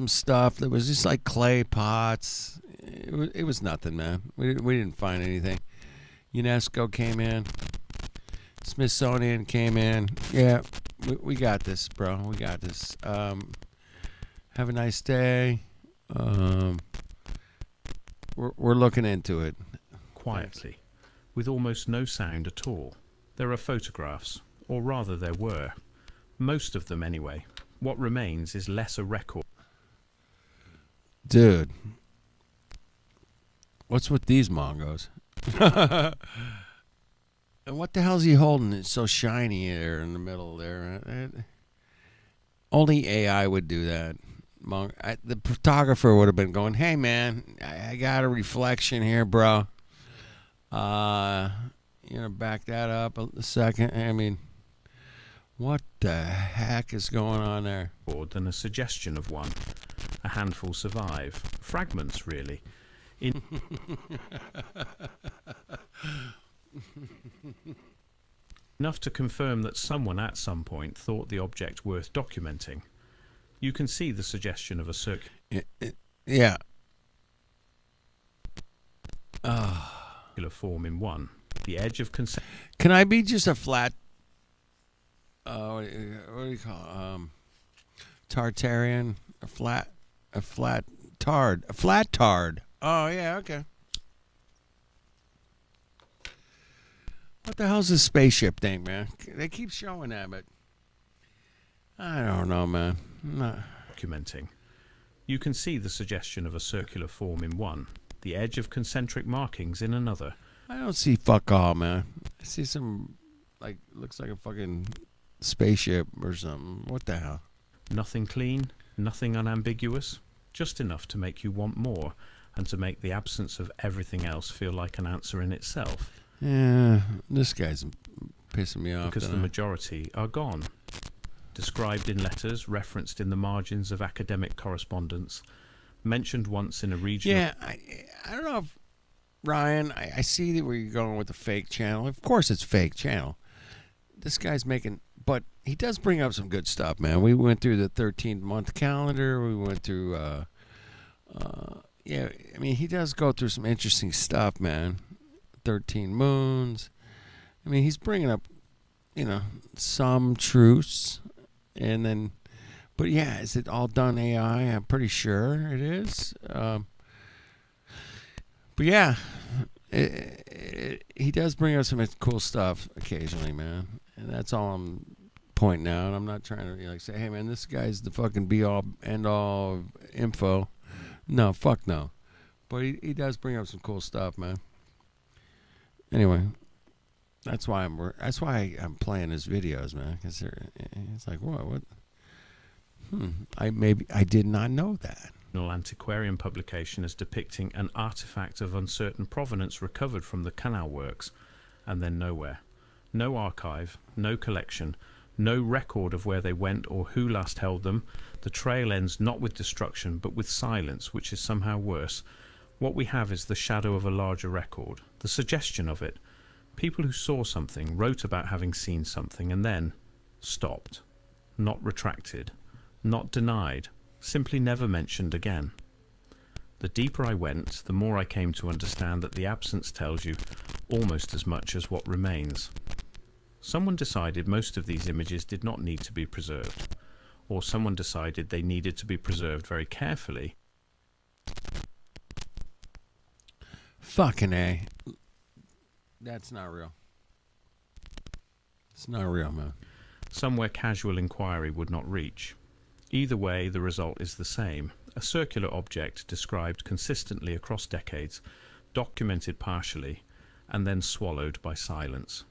stuff that was just like clay pots. It was nothing, man. We didn't find anything. UNESCO came in. Smithsonian came in. Yeah, we got this, bro. We got this. Have a nice day. We're looking into it. Quietly, with almost no sound at all. There are photographs, or rather there were. Most of them anyway. What remains is less a record. Dude. What's with these Mongos? And what the hell's he holding? It's so shiny there in the middle there. Only AI would do that. The photographer would have been going, hey, man, I got a reflection here, bro. Back that up a second. I mean, what the heck is going on there? Than a suggestion of one. A handful survive. Fragments, really. Enough to confirm that someone at some point thought the object worth documenting. You can see the suggestion of a circular Yeah. form in one. The edge of Can I be just a flat... what do you call it? Tartarian? A flat tard. A flat tard. Oh, yeah, okay. What the hell's this spaceship thing, man? They keep showing that, but I don't know, man. documenting. You can see the suggestion of a circular form in one, the edge of concentric markings in another. I don't see fuck all, man. I see some, looks like a fucking spaceship or something. What the hell? Nothing clean, nothing unambiguous, just enough to make you want more and to make the absence of everything else feel like an answer in itself. Yeah, this guy's pissing me off. Because the majority are gone. Described in letters, referenced in the margins of academic correspondence, mentioned once in a region. Yeah, I don't know if, Ryan, I see where you're going with the fake channel. Of course it's fake channel. This guy's making, but he does bring up some good stuff, man. We went through the 13-month calendar. We went through, yeah, I mean, he does go through some interesting stuff, man. 13 moons. I mean, he's bringing up, some truths. And then, but yeah, is it all done AI? I'm pretty sure it is. But yeah, he does bring up some cool stuff occasionally, man. And that's all I'm pointing out. I'm not trying to say, hey, man, this guy's the fucking be-all, end-all of info. No, fuck no. But he does bring up some cool stuff, man. Anyway, that's why I'm playing his videos, man. Because it's like, what? I did not know that. Antiquarian publication as depicting an artifact of uncertain provenance recovered from the canal works, and then nowhere. No archive, no collection, no record of where they went or who last held them. The trail ends not with destruction, but with silence, which is somehow worse. What we have is the shadow of a larger record, the suggestion of it. People who saw something, wrote about having seen something, and then stopped. Not retracted. Not denied. Simply never mentioned again. The deeper I went, the more I came to understand that the absence tells you almost as much as what remains. Someone decided most of these images did not need to be preserved, or someone decided they needed to be preserved very carefully. Fucking A. That's not real. It's not real, man. Somewhere casual inquiry would not reach. Either way, the result is the same. A circular object described consistently across decades, documented partially, and then swallowed by silence.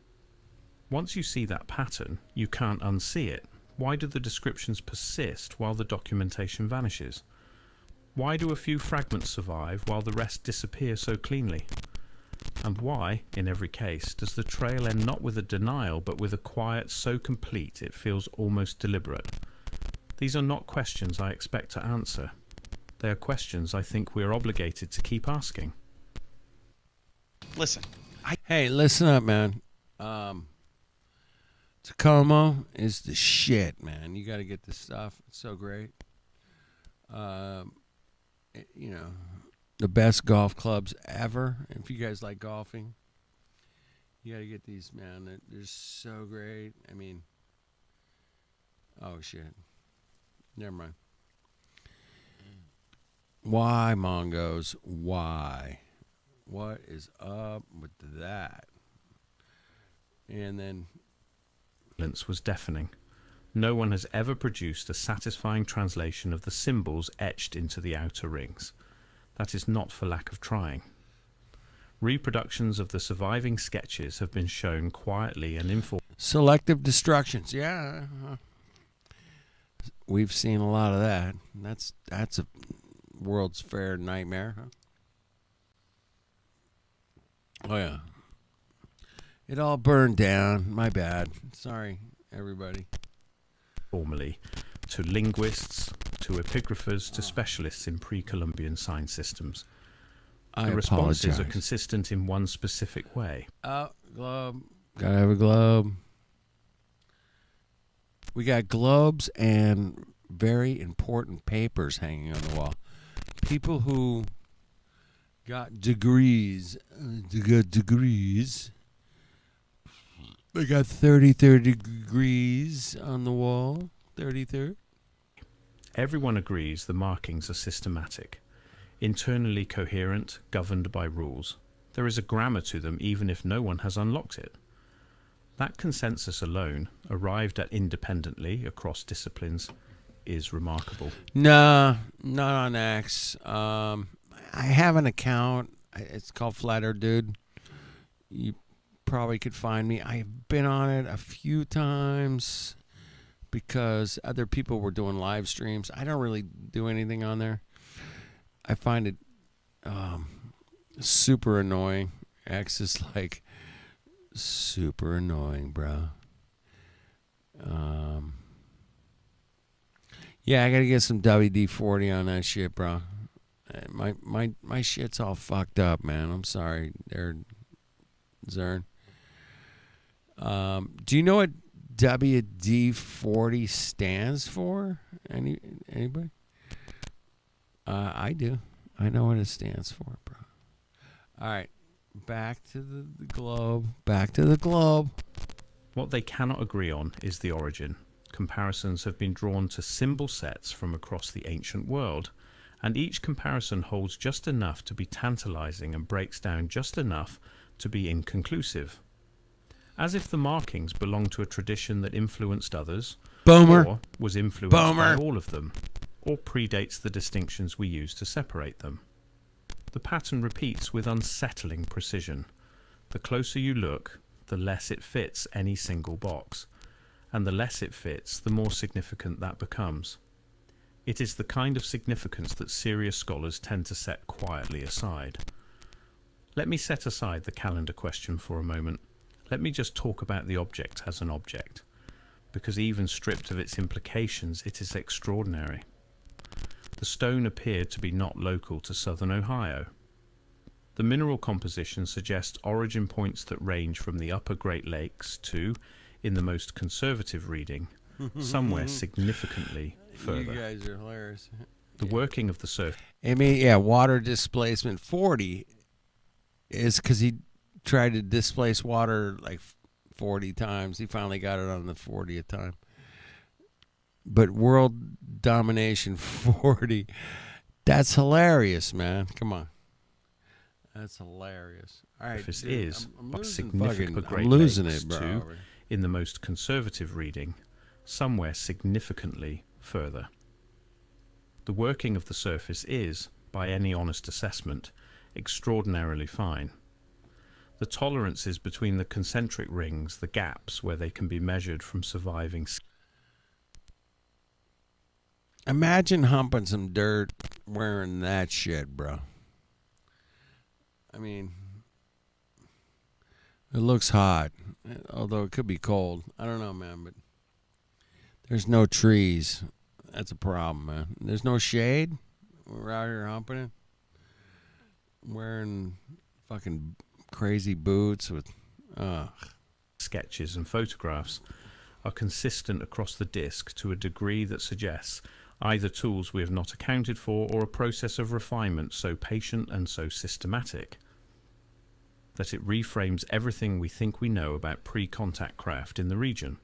Once you see that pattern, you can't unsee it. Why do the descriptions persist while the documentation vanishes? Why do a few fragments survive while the rest disappear so cleanly? And why, in every case, does the trail end not with a denial but with a quiet so complete it feels almost deliberate? These are not questions I expect to answer. They are questions I think we are obligated to keep asking. Listen, Hey, listen up, man. Tacoma is the shit, man. You got to get this stuff. It's so great. You know, the best golf clubs ever. If you guys like golfing, you got to get these, man. They're so great. I mean, oh, shit. Never mind. Why, Mongos? Why? What is up with that? And then Was deafening. No one has ever produced a satisfying translation of the symbols etched into the outer rings. That is not for lack of trying. Reproductions of the surviving sketches have been shown quietly and selective destructions. Yeah. We've seen a lot of that. That's a World's Fair nightmare, huh? Oh, yeah. It all burned down. My bad. Sorry, everybody. formally to linguists, to epigraphers, to specialists in pre-Columbian sign systems. The responses are consistent in one specific way. Globe. Gotta have a globe. We got globes and very important papers hanging on the wall. People who got degrees. They got 33rd degrees on the wall. 33rd. Everyone agrees the markings are systematic, internally coherent, governed by rules. There is a grammar to them even if no one has unlocked it. That consensus alone, arrived at independently across disciplines, is remarkable. Nah, not on X. I have an account. It's called Flat Earth Dude. You probably could find me. I've been on it a few times because other people were doing live streams. I don't really do anything on there. I find it super annoying. X is like super annoying, bro. Yeah, I gotta get some WD-40 on that shit, bro. My shit's all fucked up, man. I'm sorry, there, Zern. Do you know what WD-40 stands for? Anybody? I do. I know what it stands for, bro. All right, back to the globe. Back to the globe. What they cannot agree on is the origin. Comparisons have been drawn to symbol sets from across the ancient world, and each comparison holds just enough to be tantalizing and breaks down just enough to be inconclusive. As if the markings belong to a tradition that influenced others, or was influenced by all of them, or predates the distinctions we use to separate them. The pattern repeats with unsettling precision. The closer you look, the less it fits any single box, and the less it fits, the more significant that becomes. It is the kind of significance that serious scholars tend to set quietly aside. Let me set aside the calendar question for a moment. Let me just talk about the object as an object, because even stripped of its implications, it is extraordinary. The stone appeared to be not local to southern Ohio. The mineral composition suggests origin points that range from the upper Great Lakes to, in the most conservative reading, somewhere significantly further. You guys are hilarious. The working of the surface. I mean, yeah, water displacement 40 is because he tried to displace water like 40 times. He finally got it on the 40th time. But world domination 40, that's hilarious, man. Come on. That's hilarious. All right, surface dude, is I'm but losing significant fucking- Great I'm losing Lakes it, bro. to, in the most conservative reading, somewhere significantly further. The working of the surface is, by any honest assessment, extraordinarily fine. The tolerances between the concentric rings, the gaps where they can be measured from surviving. Imagine humping some dirt wearing that shit, bro. I mean, it looks hot, although it could be cold. I don't know, man, but there's no trees. That's a problem, man. There's no shade. We're out here humping it, wearing fucking crazy boots with, sketches and photographs are consistent across the disc to a degree that suggests either tools we have not accounted for or a process of refinement so patient and so systematic that it reframes everything we think we know about pre-contact craft in the region.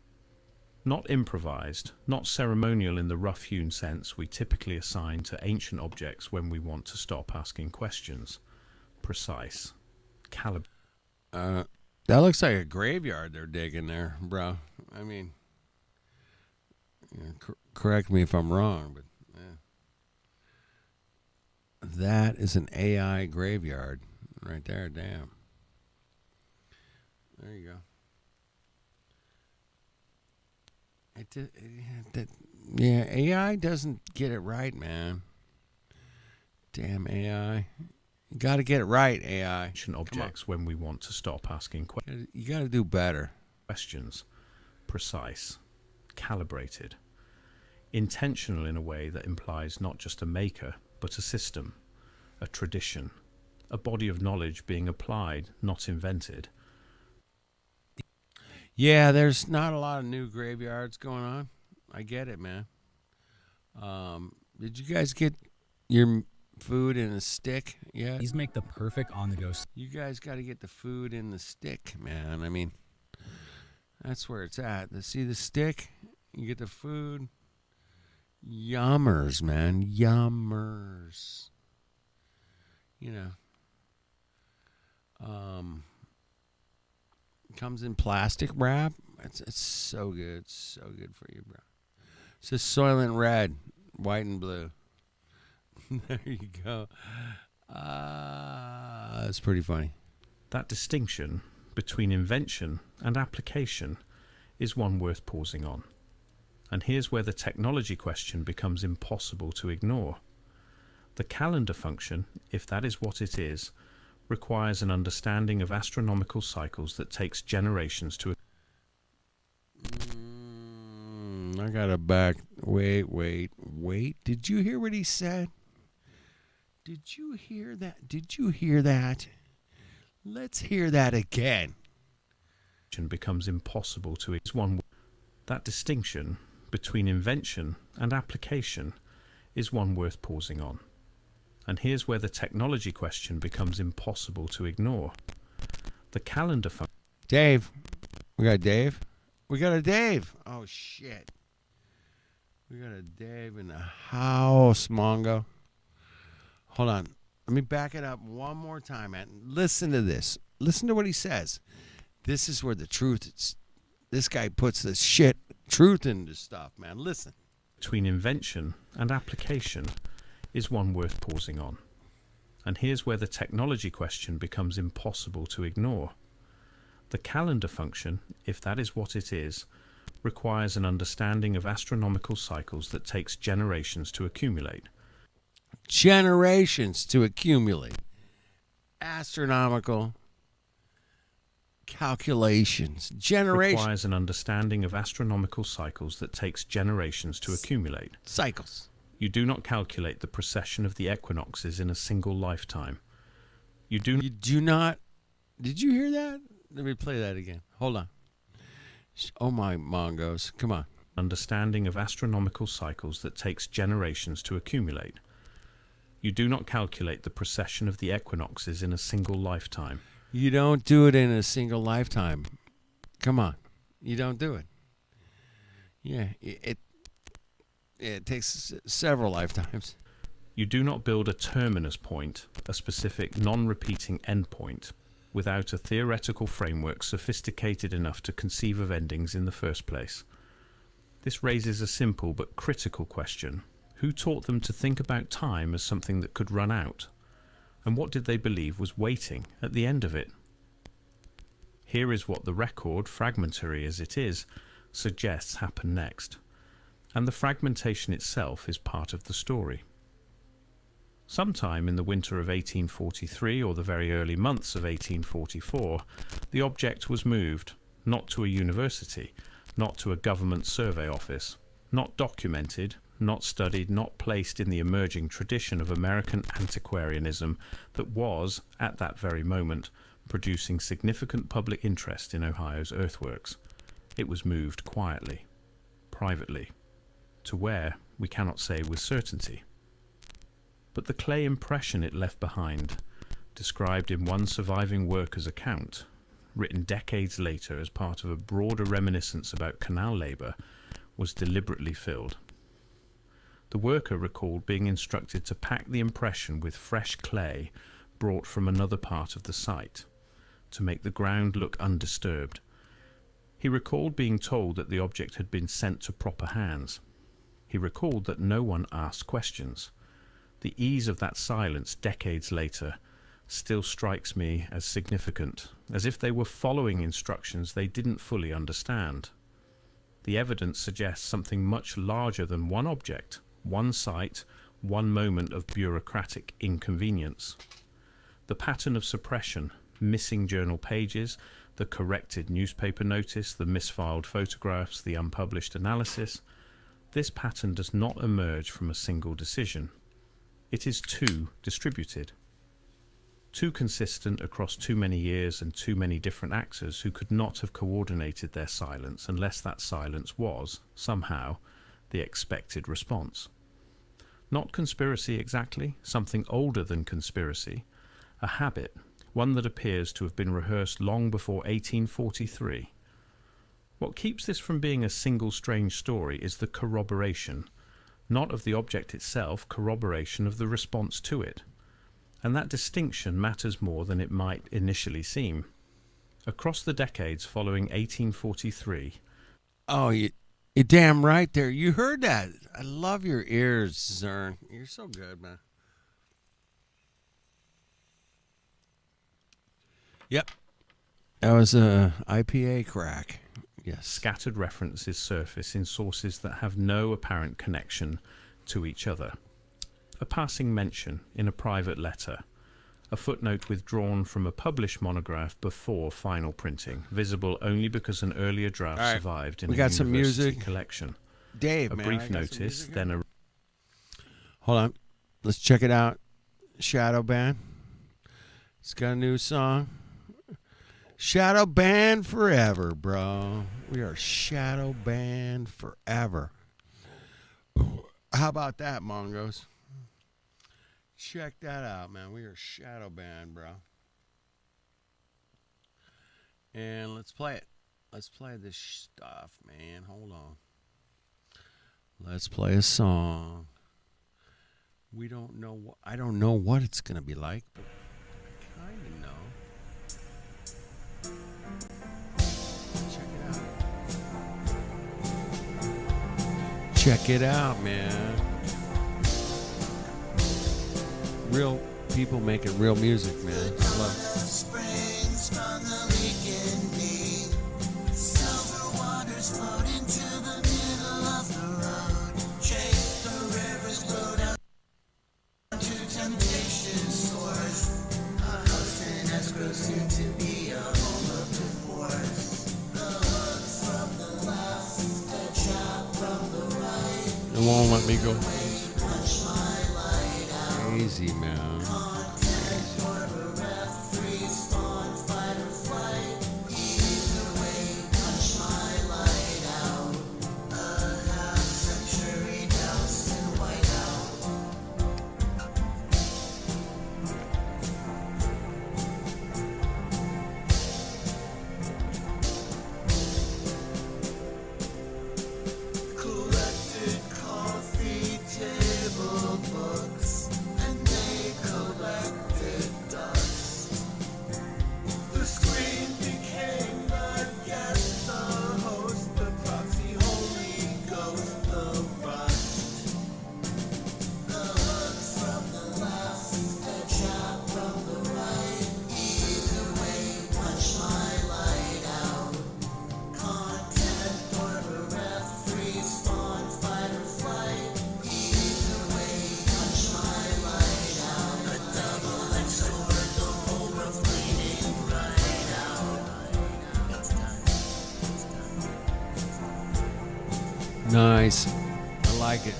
Not improvised, not ceremonial in the rough-hewn sense we typically assign to ancient objects when we want to stop asking questions. Precise. that looks like a graveyard they're digging there, bro. I mean, correct me if I'm wrong, but that is an AI graveyard right there. Damn. There you go. Yeah, AI doesn't get it right, man. Damn AI. You got to get it right, AI. Ancient objects when we want to stop asking You got to do better. questions. Precise. Calibrated. Intentional in a way that implies not just a maker, but a system, a tradition, a body of knowledge being applied, not invented. Yeah, there's not a lot of new graveyards going on. I get it, man. Did you guys get your food in a stick yet? These make the perfect on-the-go. You guys got to get the food in the stick, man. I mean, that's where it's at. See the stick? You get the food. Yummers, man. Yummers. You know. Comes in plastic wrap. It's so good. It's so good for you, bro. It's just Soylent Red, white and blue. There you go. That's pretty funny. That distinction between invention and application is one worth pausing on. And here's where the technology question becomes impossible to ignore. The calendar function, if that is what it is, requires an understanding of astronomical cycles that takes generations to... I got a back. Wait. Did you hear what he said? Did you hear that? Let's hear that again. becomes impossible to is one. That distinction between invention and application is one worth pausing on. And here's where the technology question becomes impossible to ignore. The calendar function. Dave. We got Dave. We got a Dave. Oh, shit. We got a Dave in the house, Mongo. Hold on. Let me back it up one more time, man. Listen to this. Listen to what he says. This is where the truth is. This guy puts the truth into stuff, man. Listen. Between invention and application is one worth pausing on. And here's where the technology question becomes impossible to ignore. The calendar function, if that is what it is, requires an understanding of astronomical cycles that takes generations to accumulate. Generations to accumulate. Astronomical calculations. Generations. Requires an understanding of astronomical cycles that takes generations to accumulate. Cycles. You do not calculate the precession of the equinoxes in a single lifetime. You do not. Did you hear that? Let me play that again. Hold on. Oh my Mongos. Come on. Understanding of astronomical cycles that takes generations to accumulate. You do not calculate the precession of the equinoxes in a single lifetime. You don't do it in a single lifetime. Come on. You don't do it. Yeah, it takes several lifetimes. You do not build a terminus point, a specific non-repeating endpoint, without a theoretical framework sophisticated enough to conceive of endings in the first place. This raises a simple but critical question. Who taught them to think about time as something that could run out? And what did they believe was waiting at the end of it? Here is what the record, fragmentary as it is, suggests happened next. and the fragmentation itself is part of the story. Sometime in the winter of 1843 or the very early months of 1844, the object was moved, not to a university, not to a government survey office, not documented, not studied, not placed in the emerging tradition of American antiquarianism that was, at that very moment, producing significant public interest in Ohio's earthworks. It was moved quietly, privately, to where we cannot say with certainty. But the clay impression it left behind, described in one surviving worker's account, written decades later as part of a broader reminiscence about canal labour, was deliberately filled. The worker recalled being instructed to pack the impression with fresh clay brought from another part of the site, to make the ground look undisturbed. He recalled being told that the object had been sent to proper hands. He recalled that no one asked questions. The ease of that silence decades later still strikes me as significant, as if they were following instructions they didn't fully understand. The evidence suggests something much larger than one object, one site, one moment of bureaucratic inconvenience. The pattern of suppression, missing journal pages, the corrected newspaper notice, the misfiled photographs, the unpublished analysis, this pattern does not emerge from a single decision. It is too distributed, too consistent across too many years and too many different actors who could not have coordinated their silence unless that silence was, somehow, the expected response. Not conspiracy exactly, something older than conspiracy, a habit, one that appears to have been rehearsed long before 1843. What keeps this from being a single strange story is the corroboration, not of the object itself, corroboration of the response to it. And that distinction matters more than it might initially seem. Across the decades following 1843... Oh, you're damn right there. You heard that. I love your ears, Zern. You're so good, man. Yep. That was a IPA crack. Yes. Scattered references surface in sources that have no apparent connection to each other. A passing mention in a private letter. A footnote withdrawn from a published monograph before final printing, visible only because an earlier draft survived in a university collection. Dave, a brief notice, then a... Hold on. Let's check it out. Shadow Band. It's got a new song. Shadow Band forever, bro. We are Shadow Band forever. How about that, Mongos? Check that out, man. We are Shadow Band, bro. And let's play it. Let's play this stuff, man. Hold on. Let's play a song. We don't know what... I don't know what it's going to be like, but I kind of know. Check it out, man. Real people making real music, man. I love it. It won't let me go crazy, man. Nice. I like it.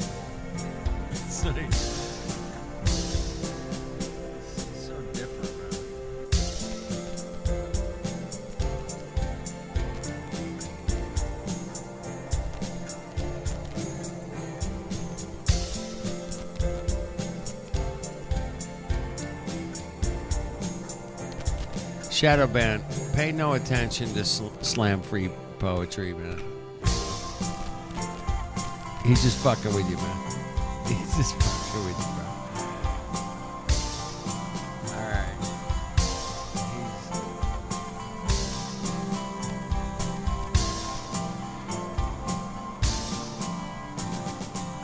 It's nice. It's so different, man. Shadow Band, pay no attention to slam-free poetry, man. He's just fucking with you, man. He's just fucking with you, bro. Alright.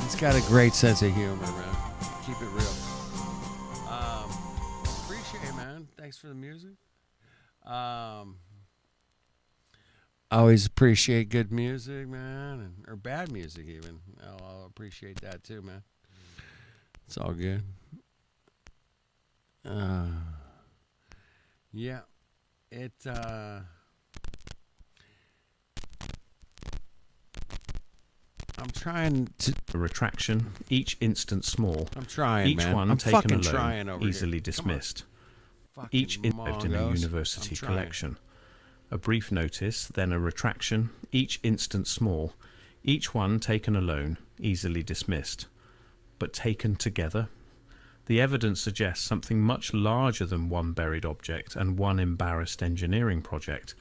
He's got a great sense of humor, man. Keep it real. Appreciate it, man. Thanks for the music. Always appreciate good music, man, or bad music even. I'll appreciate that too, man. It's all good. Yeah, it. I'm trying to. A retraction, each instant small. I'm trying, each man. one I'm taken fucking alone, trying over easily here. dismissed. Fucking Each involved in a mongos. university I'm trying. collection. A brief notice, then a retraction, each instant small, each one taken alone, easily dismissed. But taken together? The evidence suggests something much larger than one buried object and one embarrassed engineering project.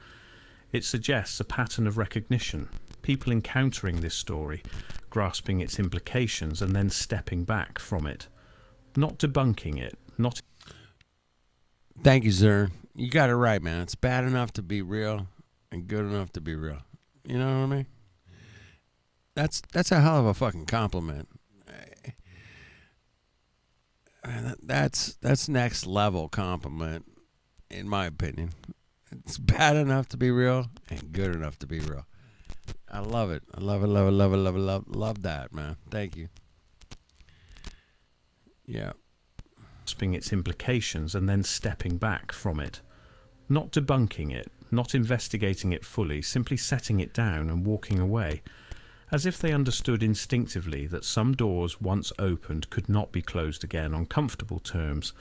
It suggests a pattern of recognition, people encountering this story, grasping its implications and then stepping back from it. Not debunking it, not... Thank you, sir. You got it right, man. It's bad enough to be real and good enough to be real. You know what I mean? That's a hell of a fucking compliment. That's next level compliment, in my opinion. It's bad enough to be real and good enough to be real. I love it. I love it, love it, love it, love it, love that, man. Thank you. Yeah. Grasping its implications and then stepping back from it. Not debunking it, not investigating it fully, simply setting it down and walking away, as if they understood instinctively that some doors once opened could not be closed again on comfortable terms.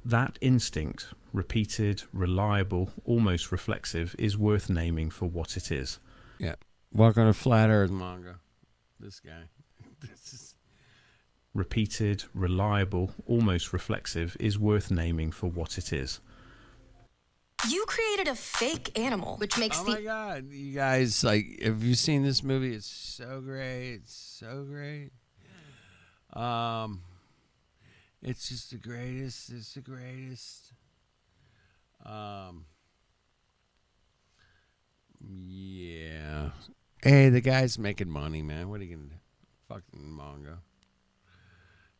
That instinct, repeated, reliable, almost reflexive, is worth naming for what it is. Yeah. Welcome to Flat Earth manga. This guy. This is... Repeated, reliable, almost reflexive, is worth naming for what it is. You created a fake animal, which makes Oh my god, you guys, like, have you seen this movie? It's so great. It's so great. It's just the greatest. It's the greatest. Yeah. Hey, the guy's making money, man. What are you gonna do? Fucking manga.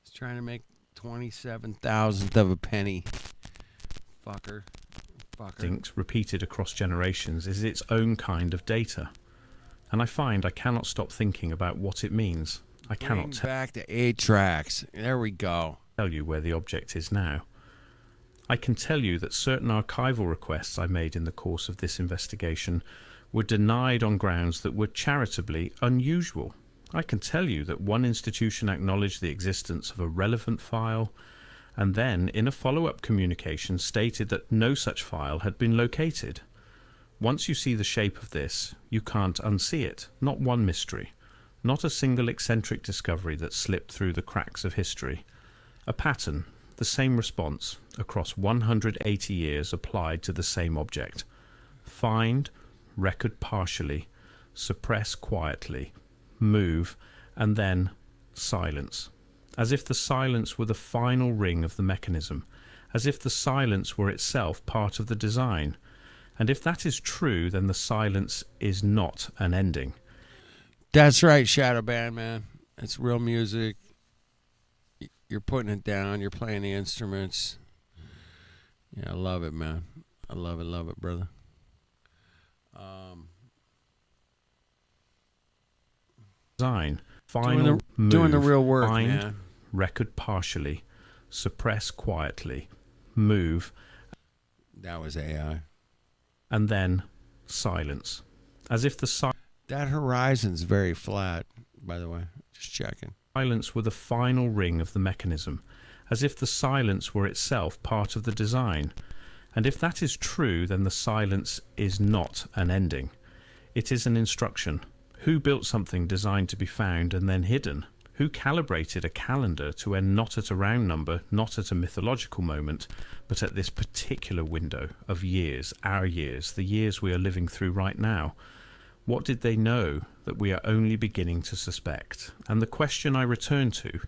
He's trying to make 27,000th of a penny. Fucker. Instinct, repeated across generations, is its own kind of data. And I find I cannot stop thinking about what it means. I cannot Bring back the 8 tracks. There we go. Tell you where the object is now. I can tell you that certain archival requests I made in the course of this investigation were denied on grounds that were charitably unusual. I can tell you that one institution acknowledged the existence of a relevant file, and then in a follow-up communication stated that no such file had been located. Once you see the shape of this, you can't unsee it. Not one mystery. Not a single eccentric discovery that slipped through the cracks of history. A pattern, the same response, across 180 years applied to the same object. Find, record partially, suppress quietly, move, and then silence. As if the silence were the final ring of the mechanism, as if the silence were itself part of the design. And if that is true, then the silence is not an ending. That's right, Shadow Band, man. It's real music. You're putting it down. You're playing the instruments. Yeah, I love it, man. I love it, brother. Design, final move, doing the real work, find, man. record partially, suppress quietly, move, That was AI. and then silence. As if the That horizon's very flat. by the way. Just checking. Silence were the final ring of the mechanism, as if the silence were itself part of the design. And if that is true, then the silence is not an ending. It is an instruction. Who built something designed to be found and then hidden? Who calibrated a calendar to end not at a round number, not at a mythological moment, but at this particular window of years, our years, the years we are living through right now? What did they know that we are only beginning to suspect? And the question I return to,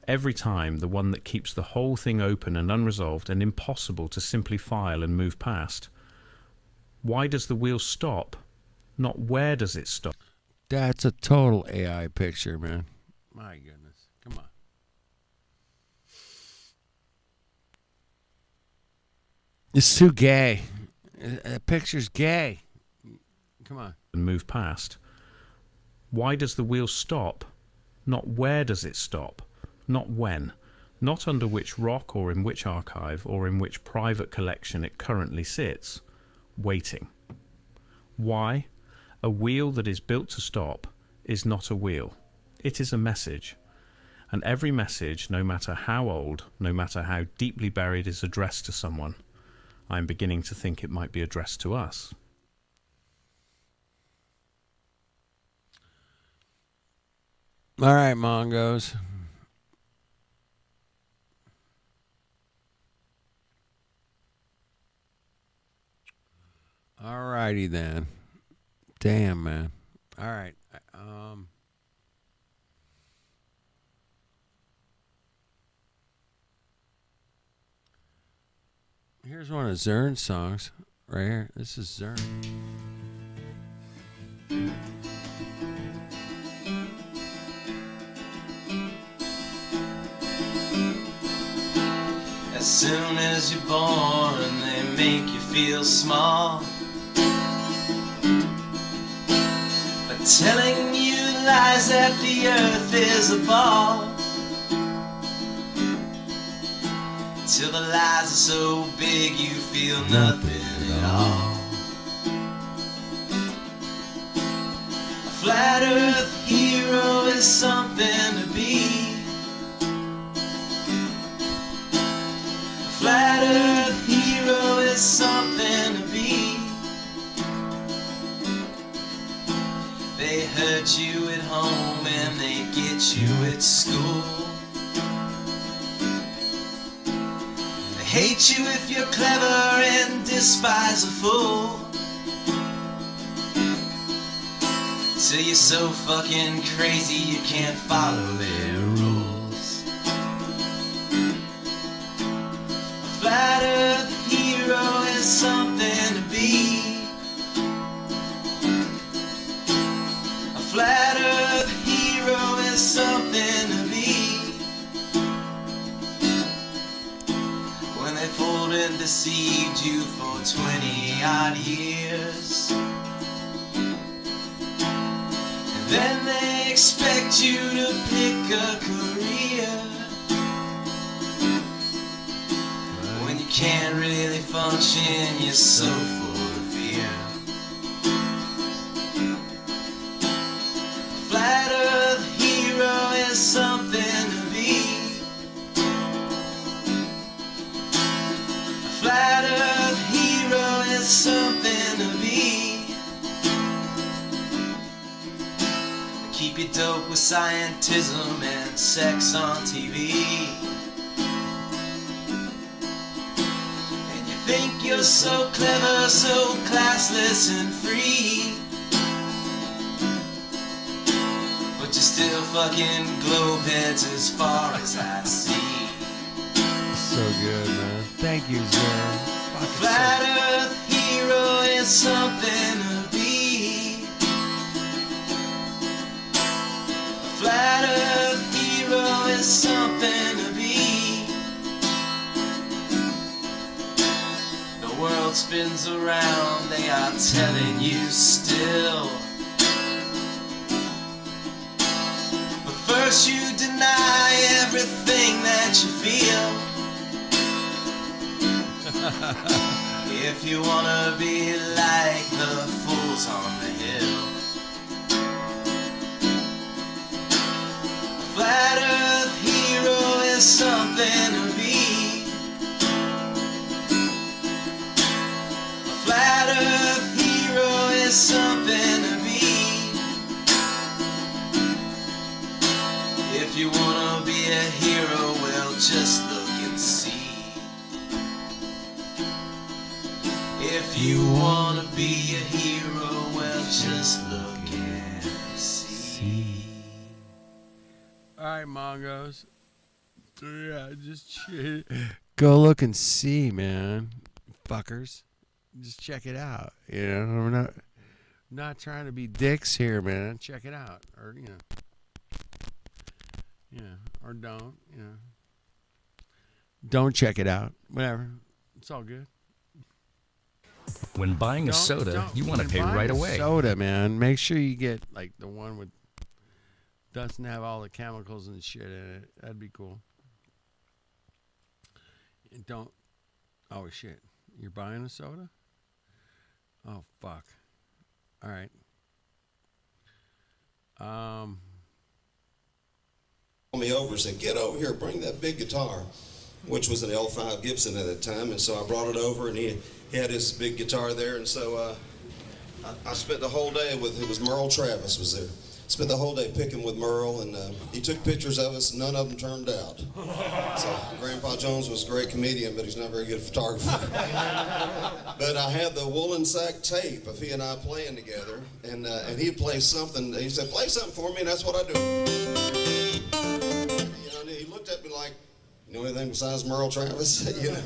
every time, the one that keeps the whole thing open and unresolved and impossible to simply file and move past. Why does the wheel stop? Not where does it stop? That's a total AI picture, man. My goodness. Come on. It's too gay. That picture's gay. Come on. And move past. Why does the wheel stop? Not where does it stop? Not when. Not under which rock or in which archive or in which private collection it currently sits. Waiting. Why? A wheel that is built to stop is not a wheel. It is a message. And every message, no matter how old, no matter how deeply buried, is addressed to someone. I am beginning to think it might be addressed to us. All right, Mongos. All righty then. Damn, man. All right. Here's one of Zern's songs right here. This is Zern. As soon as you're born, they make you feel small by telling you lies that the earth is a ball. Till the lies are so big you feel nothing at all. A flat earth hero is something to be. A flat earth hero is something to be. They hurt you at home and they get you at school. Hate you if you're clever and despise a fool. Till you're so fucking crazy you can't follow their rules. A flat earth hero is something to be. A flat earth hero is something to be. They fooled and deceived you for 20 odd years, and then they expect you to pick a career when you can't really function, you're so full of fear. A flat earth hero is something to be. Flat earth hero is something to be. Keep you dope with scientism and sex on TV, and you think you're so clever, so classless and free, but you're still fucking globe heads as far as I see. So good, man. Thank you, Zern. A flat earth hero is something to be. A flat earth hero is something to be. The world spins around, they are telling you still. But first you deny everything that you feel. If you wanna be like the fools on the hill. is something to be. A flat earth hero is something to be. If you wanna be a hero, well, just look and see. If you wanna be a hero, well, just look and see. All right, Mongos. Yeah, just go look and see, man. Fuckers. Just check it out. You know, we're not trying to be dicks here, man. Check it out. Or, you know. Yeah, or don't, you know. Don't check it out. Whatever. It's all good. When buying a soda, you want to pay right away. Soda, man. Make sure you get like the one with doesn't have all the chemicals and shit in it. That'd be cool. And don't. Oh shit! You're buying a soda? Oh fuck! All right. Called me over and said, "Get over here, bring that big guitar," which was an L5 Gibson at that time, and so I brought it over, and he had his big guitar there, and so I spent the whole day with, it was Merle Travis was there. Spent the whole day picking with Merle, and he took pictures of us, none of them turned out. So Grandpa Jones was a great comedian, but he's not a very good photographer. But I had the woolen sack tape of he and I playing together, and he'd play something, he said, "Play something for me," and that's what I do. You know, and he looked at me like, "You know anything besides Merle Travis?" You know.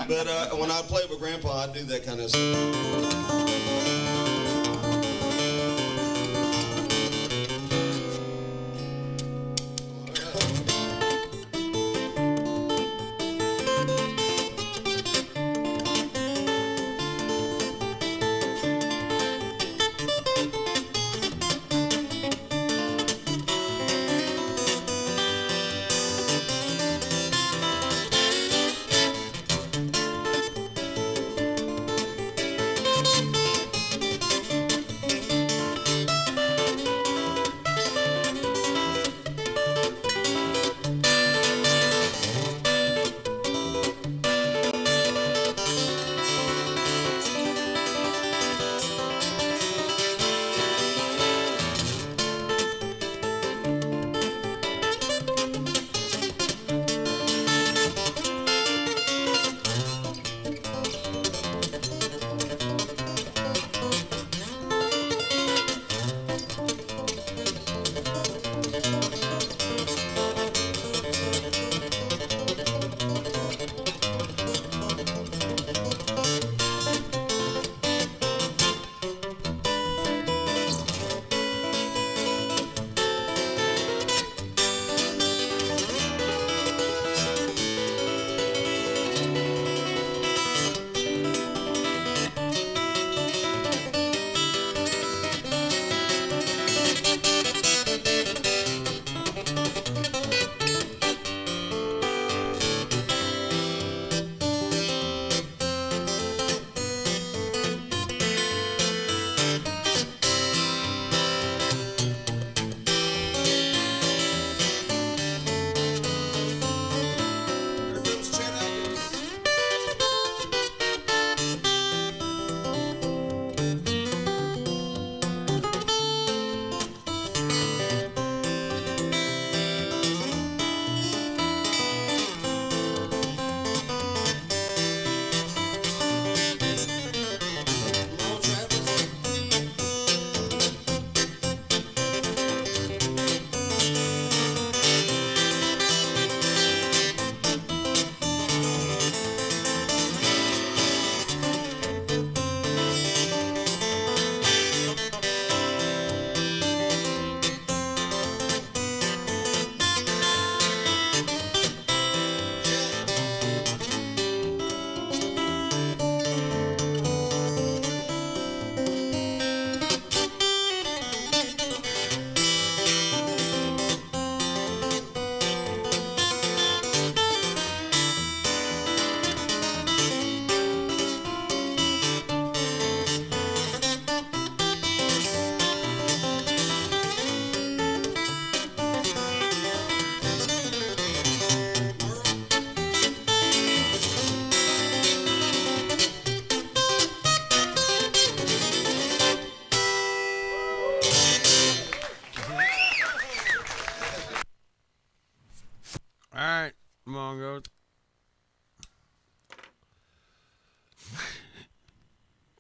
But when I'd play with Grandpa, I'd do that kind of stuff.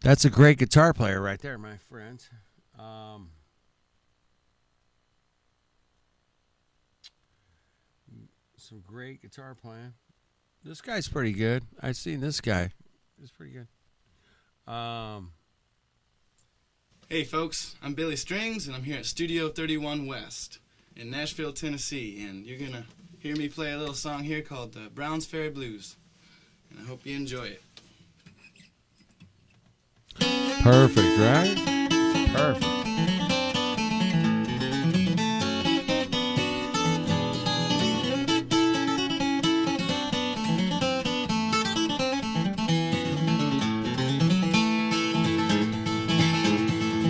That's a great guitar player right there, my friends. Some great guitar playing. This guy's pretty good. I've seen this guy. He's pretty good. Hey folks, I'm Billy Strings and I'm here at Studio 31 West in Nashville, Tennessee, and you're gonna hear me play a little song here called the Browns Ferry Blues, and I hope you enjoy it. Perfect, right? Perfect.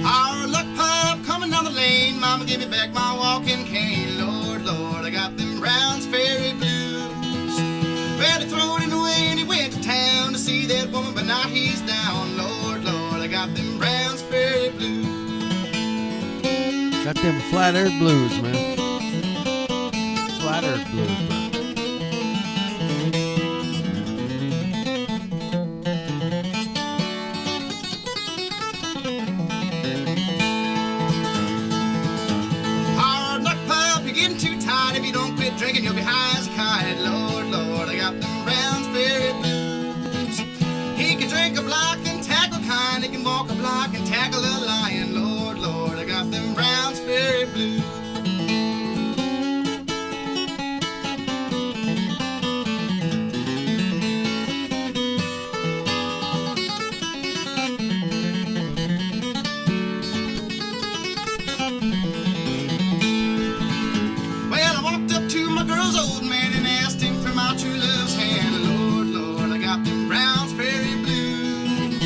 Hard luck pup coming down the lane, mama give me back my walking cane. Lord, Lord, I got them Browns Ferry Blues. Well, he threw it away and he went to town to see that woman, but now he's down. Lord, Lord, I got them Browns Ferry Blues. Got them flat earth blues, man. Flat earth blues, man. Hard luck pup, you're getting too tired. If you don't quit drinking, you'll be high as a kite. Lord, Lord, I got them Browns Ferry Blues. He can drink a block and tackle kind. He can walk a block and tackle a lion. Lord, Lord, I got them Browns Ferry Blues. Well, I walked up to my girl's old man and asked him for my true love's hand. Lord, Lord, I got them Browns Ferry Blues.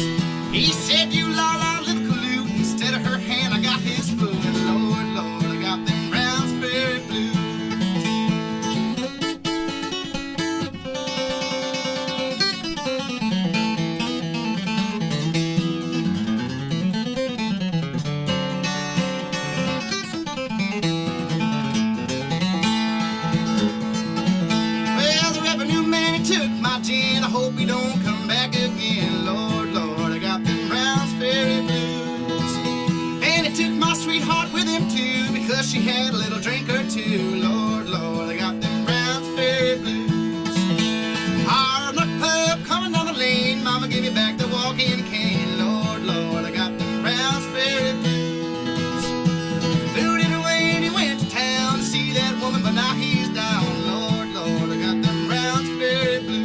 He said, you la-la little caloot. Instead of her hand, I got his foot. And Lord, Lord, I got them Browns Ferry Blues. Well, the revenue man, he took my gin. I hope he don't come back again. Lord, Lord, I got them Browns Ferry Blues. And he took my sweetheart with him too, because she had a little drink or two. Lord, Lord, I got them Browns Ferry Blues. Hard luck pup coming down the lane, mama give me back the walking cane. Lord, Lord, I got them Browns Ferry Blues. Threw it away and he went to town to see that woman, but now he's down. Lord, Lord, I got them Browns Ferry Blues.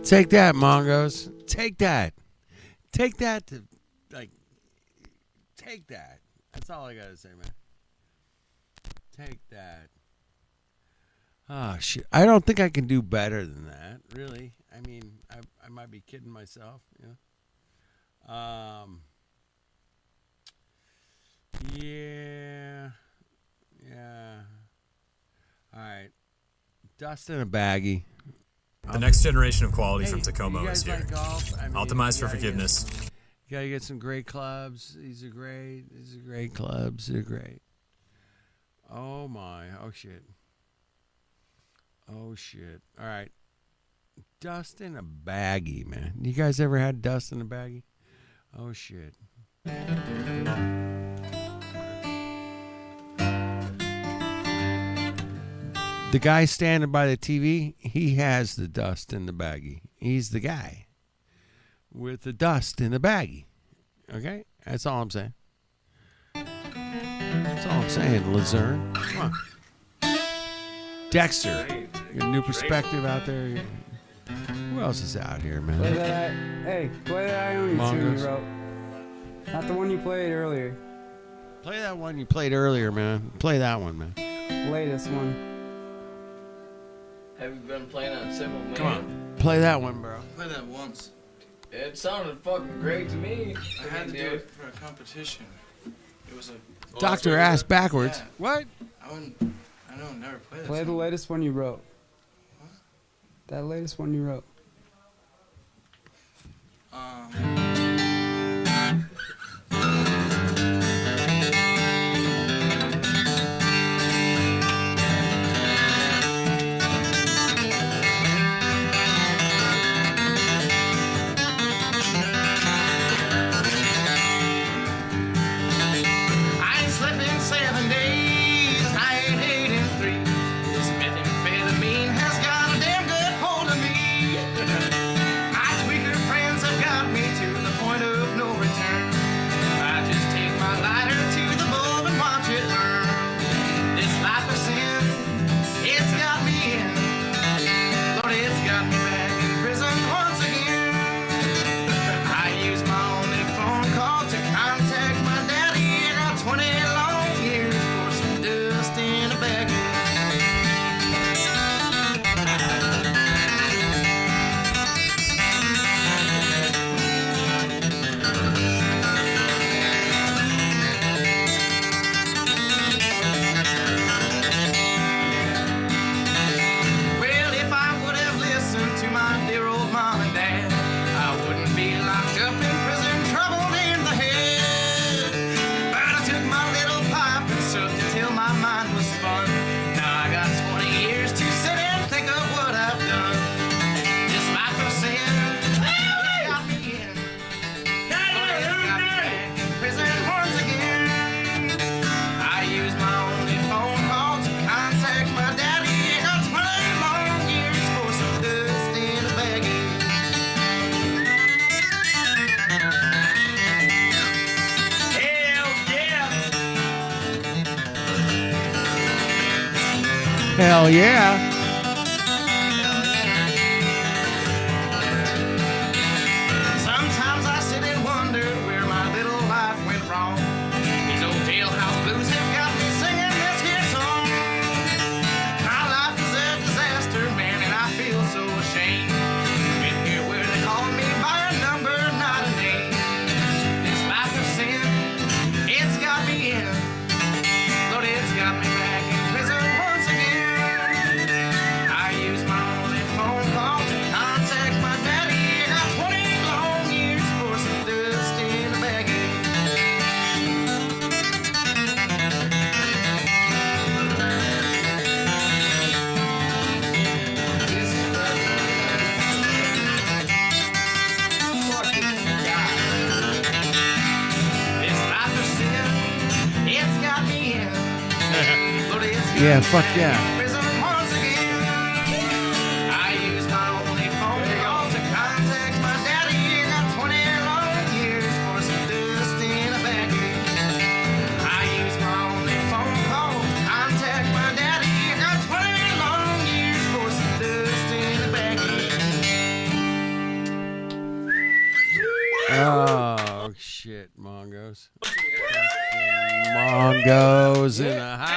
Take that, Mongos. Take that. Take that to, like, take that. That's all I gotta say, man. Take that. Oh, shit. I don't think I can do better than that, really. I mean, I might be kidding myself, you know. Yeah. All right. Dust in a baggie. The next generation of quality from you Tacoma guys is here. like golf? I mean, Optimized you for gotta forgiveness. You gotta get some great clubs. These are great. These are great clubs. They're great. Oh my. Oh shit. Oh shit. All right. Dust in a baggie, man. You guys ever had dust in a baggie? Oh shit. The guy standing by the TV, he has the dust in the baggie. He's the guy with the dust in the baggie. Okay? That's all I'm saying. That's all I'm saying, Luzerne. Come on. Dexter, your new perspective out there. Who else is out here, man? Play that, play that Ione tune you Mongos. wrote. Not the one you played earlier. Play that one you played earlier, man. Play that one, man. Latest one. Have you been playing that Simple Man? Come on. Play that one, bro. Play that once. It sounded fucking great to me. I had to do it for a competition. It was a... Dr. Ass backwards. Yeah. What? I know, never play that Play the song. latest one you wrote. That latest one you wrote. I ain't slept in 7 days, I ain't ate in 3. This methamphetamine has got a damn good hold of me. My tweaker friends have got me to the point of no return. I just take my lighter to the bulb and watch it burn. This life of sin, it's got me in. Lord, it's got me back in prison once again. I use my only phone call to contact my daddy. I got 20 long years for some dust in a baggie. Well, if I would have listened to my dear old mom and dad, I wouldn't be locked up in prison, troubled in the head. But I took my little pipe and sucked it till my mind was spun. Now I got 20 years to sit and think of what I've done. This life of sin has got me in. Lord, it's got me back in prison once again. I use my only phone call to contact my daddy. I got 20 long years for some dust in a baggie. Hell yeah! Hell yeah. Sometimes I sit and wonder where my little life went wrong. These old jailhouse blues have got me singing this here song. My life is a disaster, man, and I feel so ashamed. Been here where they call me by a number, not a name. This life of sin, it's got me in. Lord, it's got me back in prison once again. I use my only phone call to contact my daddy. I got 20 long years for some dust in a baggie. This life of sin, it's got me in. Lord, it's got Yeah, me fuck back yeah. in prison once again. I use my only phone call to contact my daddy. I got 20 long years for some dust in a baggie. I use my only phone call to contact my daddy. I got 20 long years for some dust in a baggie. Oh shit, Mongos. Mongos in the house.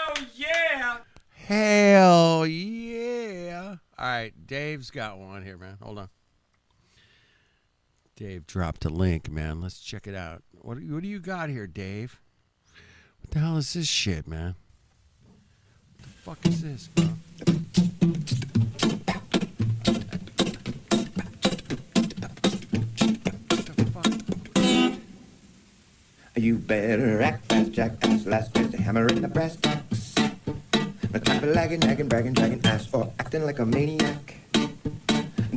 Hell yeah! Hell yeah. All right, Dave's got one here, man. Hold on. Dave dropped a link, man. Let's check it out. What do you got here, Dave? What the hell is this shit, man? What the fuck is this, bro? You better act fast, jackass, last chance to hammer in the brass tacks. No time for lagging, nagging, bragging, dragging ass, or acting like a maniac.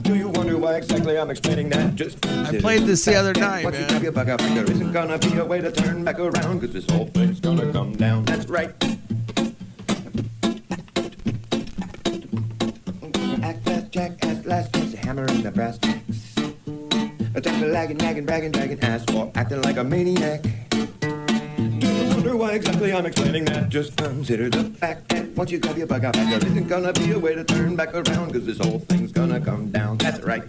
Do you wonder why exactly I'm explaining that? Just I played this the other night, once you man. grab your bug up, there isn't gonna be a way to turn back around, cause this whole thing's gonna come down. That's right. Act fast, jackass, last chance to hammer in the brass tacks. No time for lagging, nagging, bragging, dragging ass, or acting like a maniac. Do you wonder why exactly I'm explaining that? Just consider the fact that once you grab your bug out, there isn't gonna be a way to turn back around, cause this whole thing's gonna come down. That's right.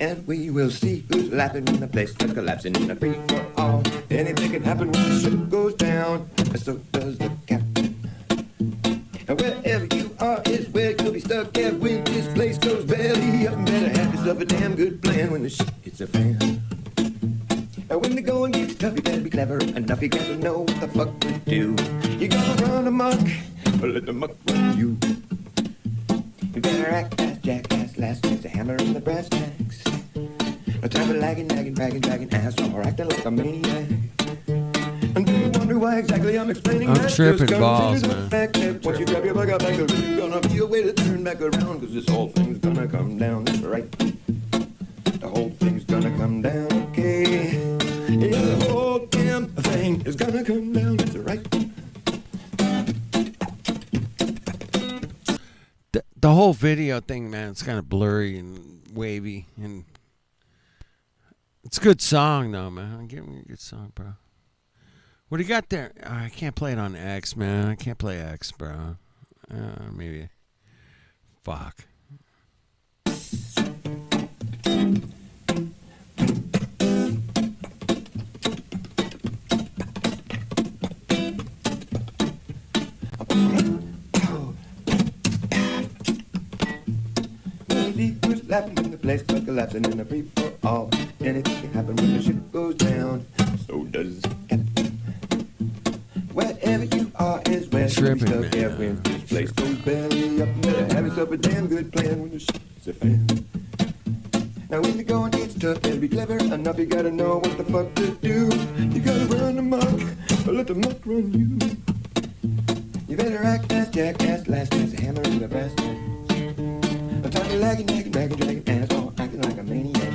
And we will see who's laughing when the place starts collapsing in a free-for-all. Anything can happen when the ship goes down, and so does the captain. And wherever you are is where you'll be stuck at when this place goes belly up. Better have yourself a damn good plan when the shit hits a fan. And when the going gets tough, you better be clever enough, you gotta know what the fuck to do. You gotta run amok, or let the muck run you. You better act fast, jackass, last chance to hammer in the brass tacks. No time for lagging, nagging, bragging, dragging ass, or acting like a maniac. And do you wonder why exactly I'm explaining I'm that? tripping Just balls, consider the man. fact that once you grab your bug up like a there's gonna be a way to turn back around, cause this whole thing's gonna come down, that's right. The whole thing's gonna come down, okay? Yeah, the whole damn thing is gonna come down, that's right. The whole video thing, man, it's kind of blurry and wavy, and it's a good song, though, man. Give me a good song, bro. What do you got there? Oh, I can't play it on X, man. I can't play X, bro. Maybe. Fuck. Who's laughing when the place goes collapsing in a free for all? Anything can happen when the ship goes down. So does Captain. Wherever you are is where you'll be stuck there when this place goes belly up. Better have yourself a damn good plan when the shit's a fan. Now when the going gets tough, better be clever enough. You gotta know what the fuck to do. You gotta run amok, or let the muck run you. You better act fast, jackass, last chance to hammer in the brass tacks. I'm talking lagging, nagging, bragging, dragging ass, all acting like a maniac.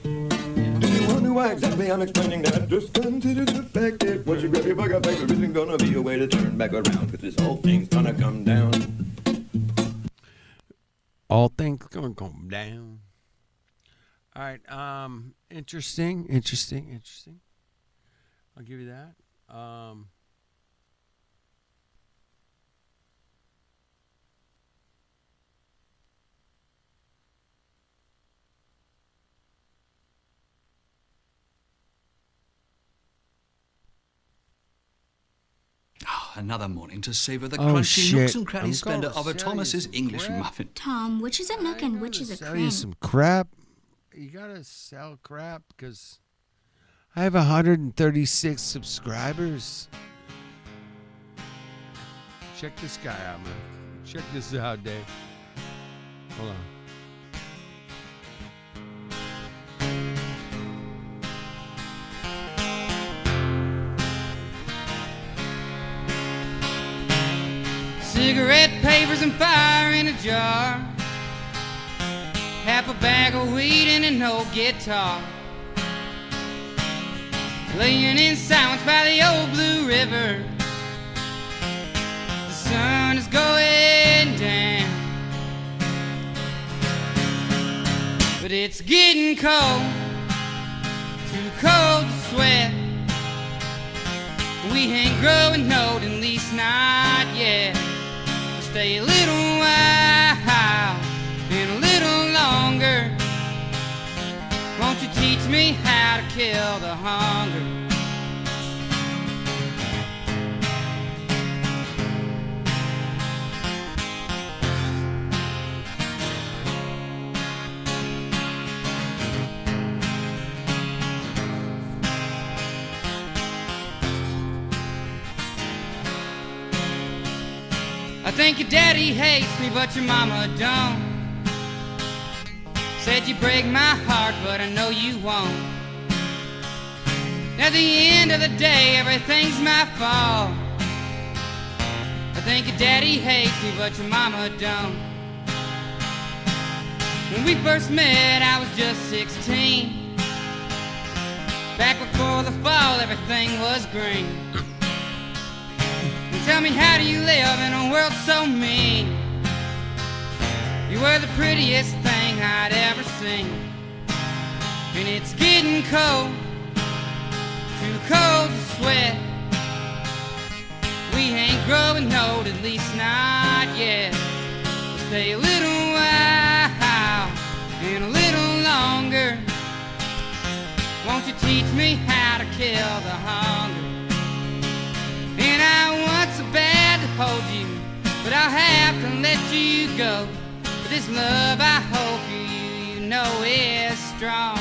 Do you wonder why exactly I'm explaining that? Just consider the fact that once you grab your bug up, there isn't gonna be a way to turn back around, cause this whole thing's gonna come down. All things gonna come down. All right, interesting. I'll give you that. Another morning to savour the Oh, crunchy shit. nooks and cranny I'm splendour gonna of a sell you Thomas's some English crap. muffin. Tom, which is a nook and which is a Sell cranny? you some crap. You gotta sell crap because I have 136 subscribers. Check this guy out, man. Check this out, Dave. Hold on. Cigarette papers and fire in a jar. Half a bag of weed and an old guitar. Laying in silence by the old blue river. The sun is going down, but it's getting cold, too cold to sweat. We ain't growing old, at least not yet. Stay a little while and a little longer. Won't you teach me how to kill the hunger? I think your daddy hates me, but your mama don't. Said you break my heart, but I know you won't. At the end of the day, everything's my fault. I think your daddy hates me, but your mama don't. When we first met, I was just 16. Back before the fall, everything was green. Tell me, how do you live in a world so mean? You were the prettiest thing I'd ever seen. And it's getting cold, too cold to sweat. We ain't growing old, at least not yet. Stay a little while and a little longer. Won't you teach me how to kill the hunger? And I want so bad to hold you, but I'll have to let you go. But this love I hold for you, you know is strong.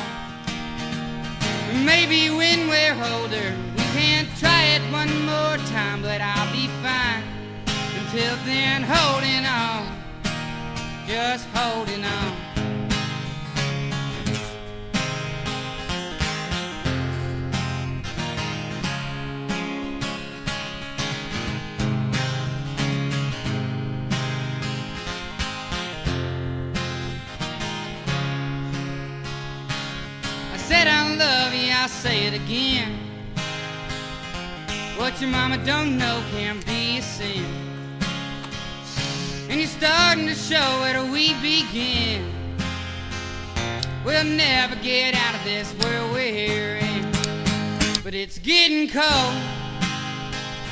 Maybe when we're older, we try it one more time, but I'll be fine. Until then, holding on, just holding on. I said I love you, I'll say it again. What your mama don't know can be a sin. And you're starting to show where do we begin. We'll never get out of this where we're in. But it's getting cold,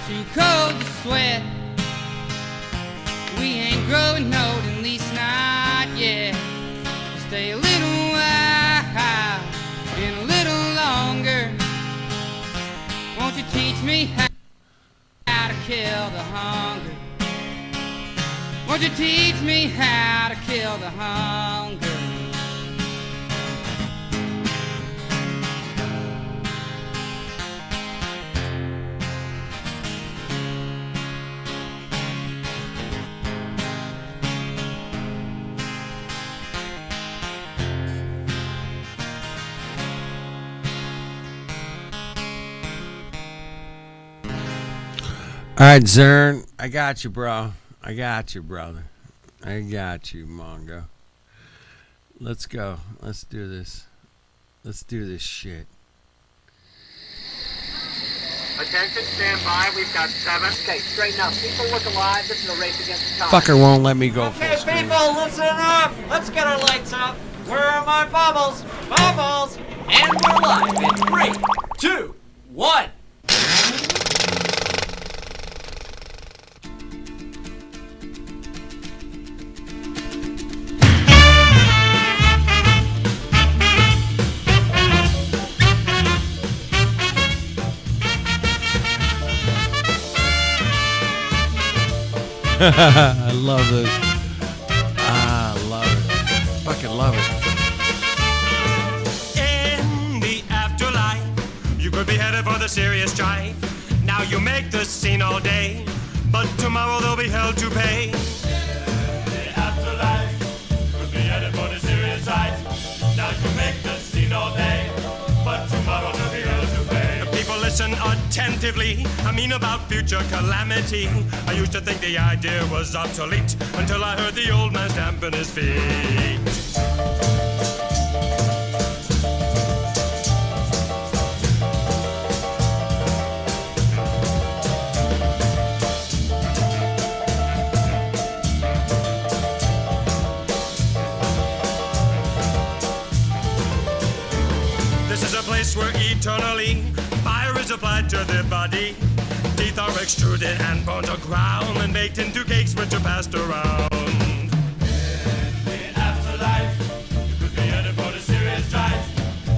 too cold to sweat. We ain't growing old, at least not yet. Stay a little while and a little longer. Won't you teach me how to kill the hunger? Won't you teach me how to kill the hunger? All right, Zern, I got you, bro. I got you, brother. I got you, Mongo. Let's go. Let's do this. Let's do this shit. Attention, stand by. We've got 7. Okay, straighten up. People look alive. This is a race against time. Fucker won't let me go Okay, full screen. people, listen up. Let's get our lights up. Where are my bubbles? Bubbles! And we're live in 3, 2, 1. I love this. I love it. Fucking love it. In the afterlife, you could be headed for the serious strife. Now you make the scene all day, but tomorrow there'll be hell to pay. In the afterlife, you could be headed for the serious strife. Now you make the scene all day, but tomorrow there'll be hell to pay. People listen attentively, I mean about future calamity. I used to think the idea was obsolete until I heard the old man stamping his feet. This is a place where eternally fire is applied to the body. Teeth are extruded and bones are ground and baked into cakes which are passed around. In the afterlife, you could be headed for the serious strife.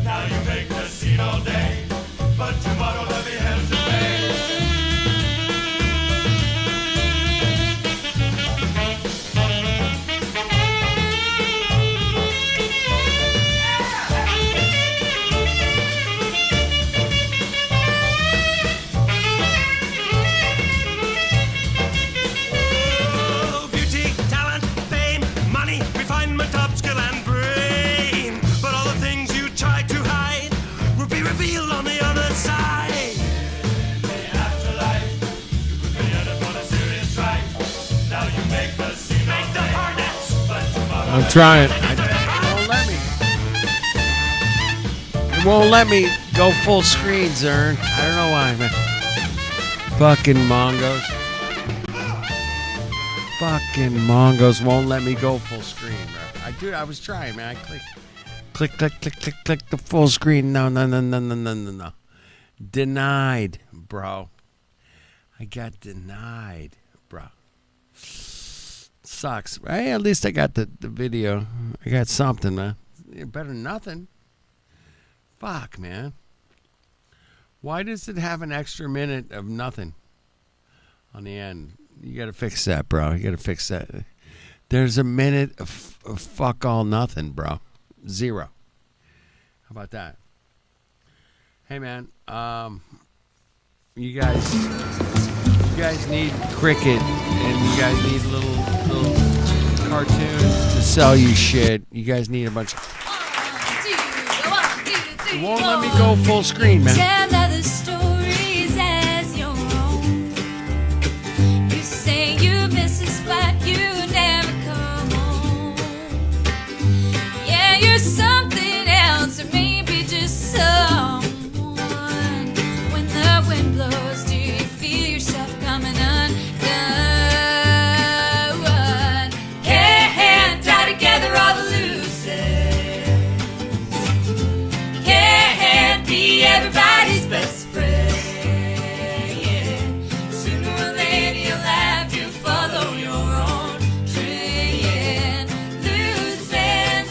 Now you make the scene all day, but tomorrow there'll be hell to I'm trying. It won't let me. It won't let me go full screen, Zern. I don't know why, man. Fucking Mongos. Fucking Mongos won't let me go full screen, bro. I was trying, man. I click the full screen. No. Denied, bro. I got denied, bro. Sucks. Right? At least I got the video. I got something, man. Better than nothing. Fuck, man. Why does it have an extra minute of nothing on the end? You got to fix that, bro. You got to fix that. There's a minute of fuck all nothing, bro. 0. How about that? Hey, man. You guys need cricket, and you guys need little cartoons to sell you shit. You guys need a bunch of... It won't let me go full screen, man. Tell other stories as your own. You say you miss us, but you never come home. Yeah, you're something else, or maybe just someone. When the wind blows, do you feel yourself coming undone? Can't tie together all the loose ends. Can't be everybody's best friend. Sooner or later you'll have to follow your own trend. Loose ends.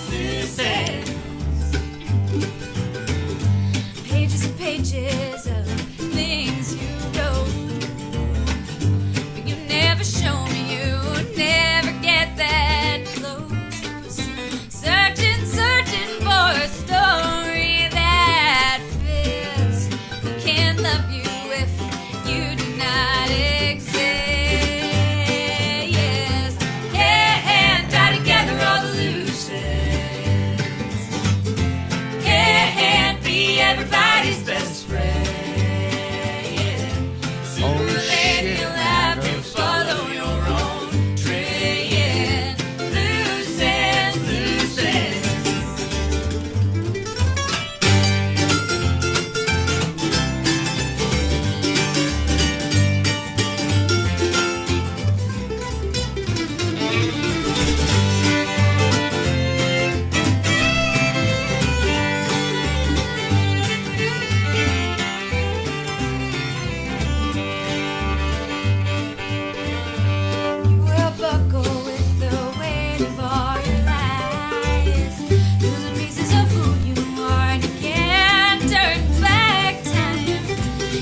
Pages and pages of things you wrote, but you never show me, you never get that close. Searching for a story that fits. Who can love you if you do not exist? Can't tie together all the loose ends. Can't be everybody's best friend. Sooner or later you'll have to follow your own trend. Loose ends, loose ends. You will buckle with the weight of all your lies, losing pieces of who you are, and you can't turn back time.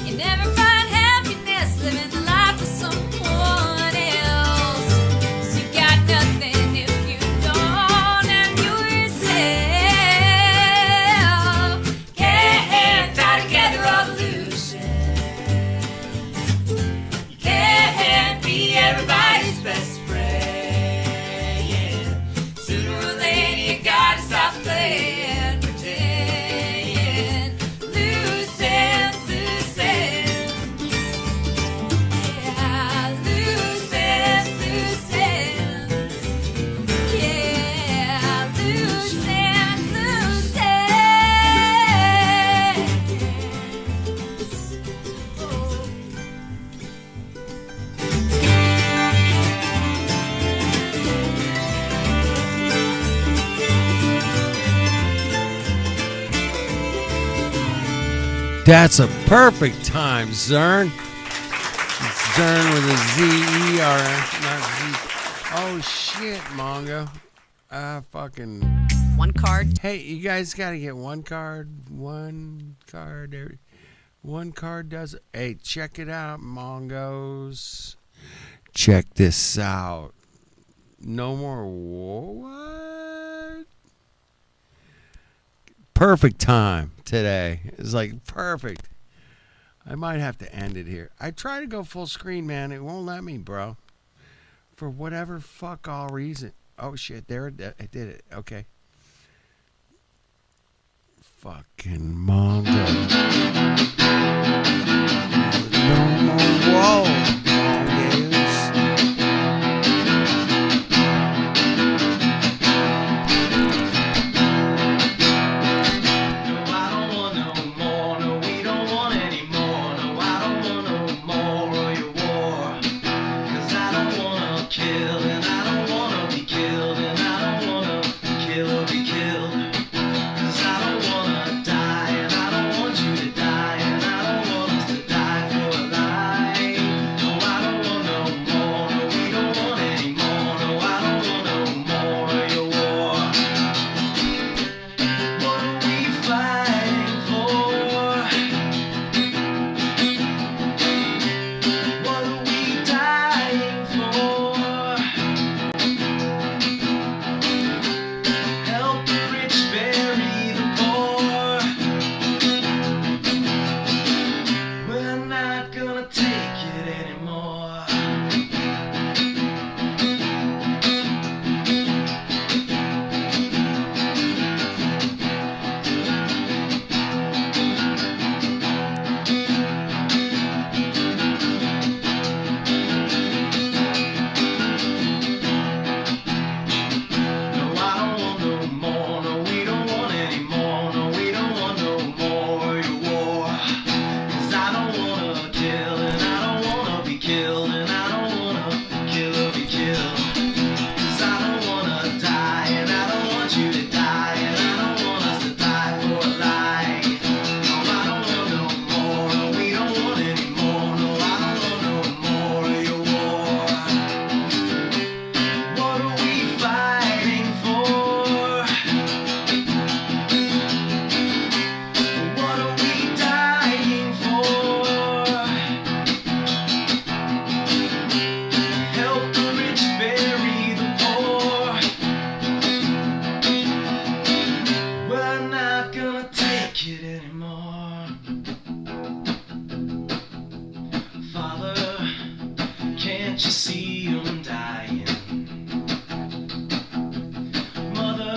You never find happiness living the life of someone else. 'Cause you got nothing if you don't have yourself. Can't tie together all the loose ends. Can't be everybody's best friend. Sooner or later you gotta stop playing pretend. Loose ends, loose ends. Yeah, loose ends, loose ends. Yeah, loose ends, loose ends. Oh. That's a perfect time, Zern. It's Zern with a Z-E-R-N, not Z. Oh, shit, Mongo. Fucking... One card. Hey, you guys got to get one card. One card. One card does it. Hey, check it out, Mongos. Check this out. No more... What? Perfect time today. It's like perfect. I might have to end it here. I try to go full screen, man. It won't let me, bro. For whatever fuck all reason. Oh, shit. There it did it. Okay. Fucking Mongo. No more walls, Mongos. Die, and I don't want you to die. Can't you see him dying? Mother,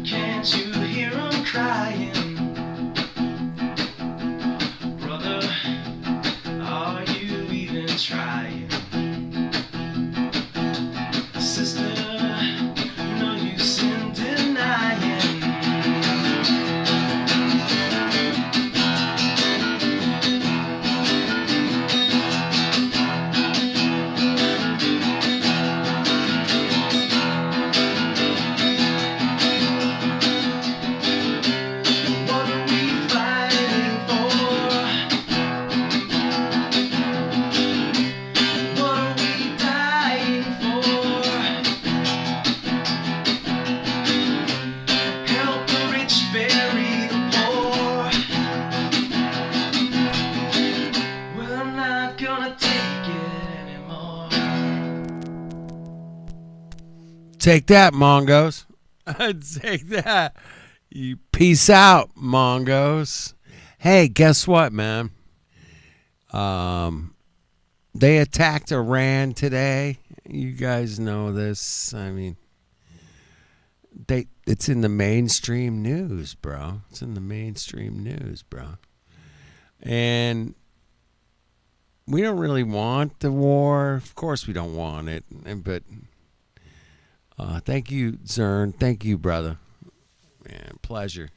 can't you hear him crying? Brother, are you even trying? Sister, no use in denying. What are we fighting for? What are we dying for? Help the rich bury the poor. Well, I'm not gonna take it anymore. Take that, Mongos. Take that. You peace out, Mongos. Hey, guess what, man? They attacked Iran today. You guys know this. I mean, it's in the mainstream news, bro. It's in the mainstream news, bro. And we don't really want the war. Of course we don't want it. But thank you, Zern. Thank you, brother. Man, pleasure.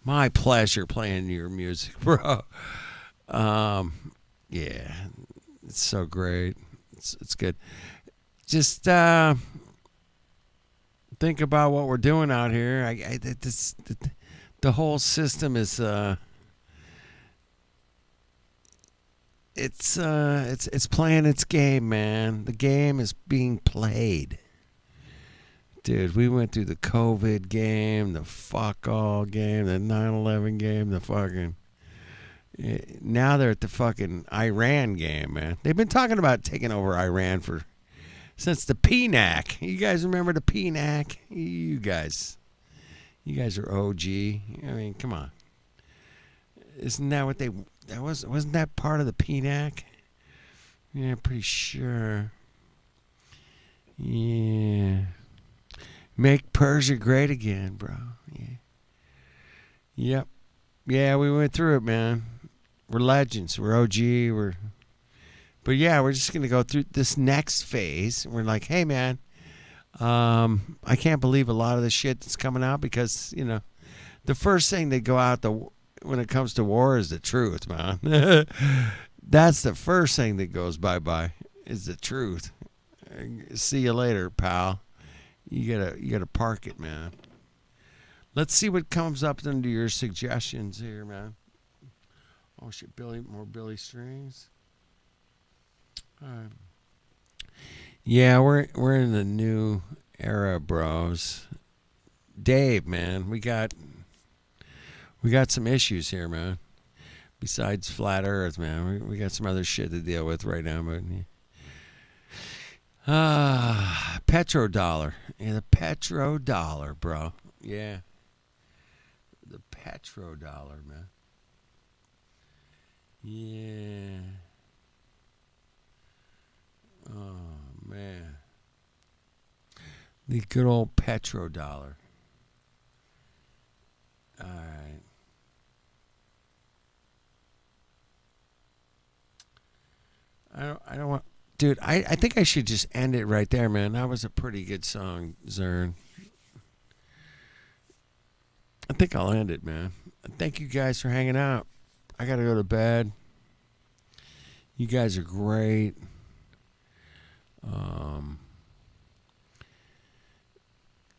My pleasure playing your music, bro. Yeah, it's so great. It's good. Just think about what we're doing out here. The whole system is it's playing its game, man. The game is being played. Dude, we went through the COVID game, the fuck all game, the 9/11 game, the fucking... Now they're at the fucking Iran game, man. They've been talking about taking over Iran since the PNAC. You guys remember the PNAC? You guys are OG. I mean, come on. Isn't that what wasn't that part of the PNAC? Yeah, I'm pretty sure. Yeah. Make Persia great again, bro. Yeah. Yep. Yeah, we went through it, man. We're legends. We're OG. But yeah, we're just gonna go through this next phase. We're like, hey, man, I can't believe a lot of the shit that's coming out because the first thing that go out when it comes to war is the truth, man. That's the first thing that goes bye is the truth. See you later, pal. You gotta park it, man. Let's see what comes up under your suggestions here, man. Oh shit, more Billy Strings. All right. Yeah, we're in the new era, bros. Dave, man, we got some issues here, man. Besides flat Earth, man, we got some other shit to deal with right now, but. Petrodollar. Yeah, the petrodollar, bro. Yeah. The petrodollar, man. Yeah. Oh, man. The good old petrodollar. All right. I don't want... Dude, I think I should just end it right there, man. That was a pretty good song, Zern. I think I'll end it, man. Thank you guys for hanging out. I got to go to bed. You guys are great.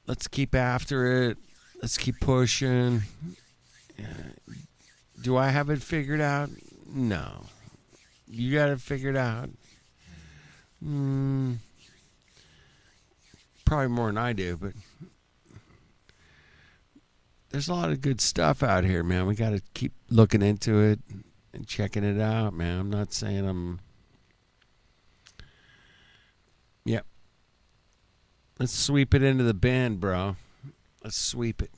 Let's keep after it. Let's keep pushing. Do I have it figured out? No. You got it figured out. Probably more than I do, but there's a lot of good stuff out here, man. We got to keep looking into it and checking it out, man. I'm not saying I'm... Yep. Let's sweep it into the bin, bro. Let's sweep it.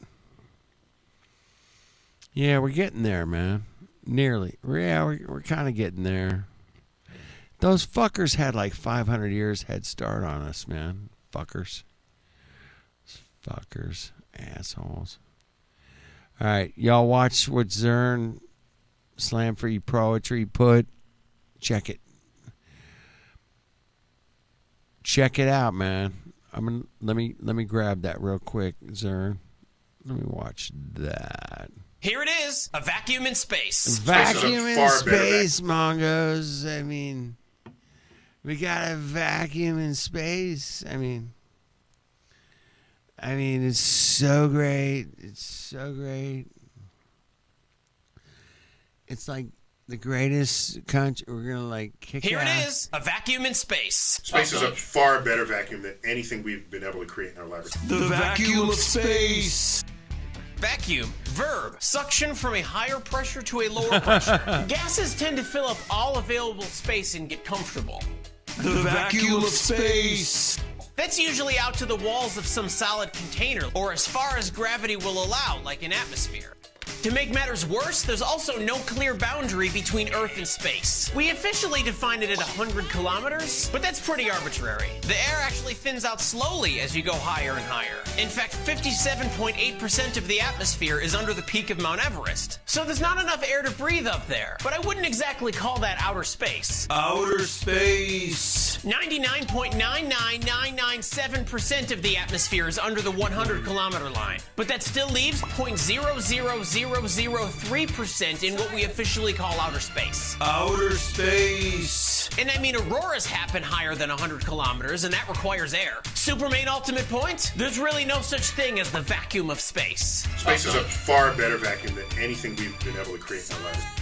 Yeah, we're getting there, man. Nearly. Yeah, we're kind of getting there. Those fuckers had like 500 years head start on us, man. Fuckers. Fuckers. Assholes. All right. Y'all watch what Zern Slam Free Poetry put. Check it. Check it out, man. Let me grab that real quick, Zern. Let me watch that. Here it is, a vacuum in space. Vacuum in space, Mongos. I mean, we got a vacuum in space. I mean, it's so great. It's so great. It's like the greatest country. We're gonna like kick Here ass. it is, a vacuum in space. Space is a far better vacuum than anything we've been able to create in our laboratory. The vacuum of space. Vacuum, verb, suction from a higher pressure to a lower pressure. Gases tend to fill up all available space and get comfortable. The vacuum of space. That's usually out to the walls of some solid container, or as far as gravity will allow, like an atmosphere. To make matters worse, there's also no clear boundary between Earth and space. We officially define it at 100 kilometers, but that's pretty arbitrary. The air actually thins out slowly as you go higher and higher. In fact, 57.8% of the atmosphere is under the peak of Mount Everest. So there's not enough air to breathe up there. But I wouldn't exactly call that outer space. Outer space. 99.99997% of the atmosphere is under the 100 kilometer line. But that still leaves 0.00003% in what we officially call outer space. Outer space. And I mean, auroras happen higher than 100 kilometers, and that requires air. Supermain ultimate point? There's really no such thing as the vacuum of space. Space is a far better vacuum than anything we've been able to create in our laboratory.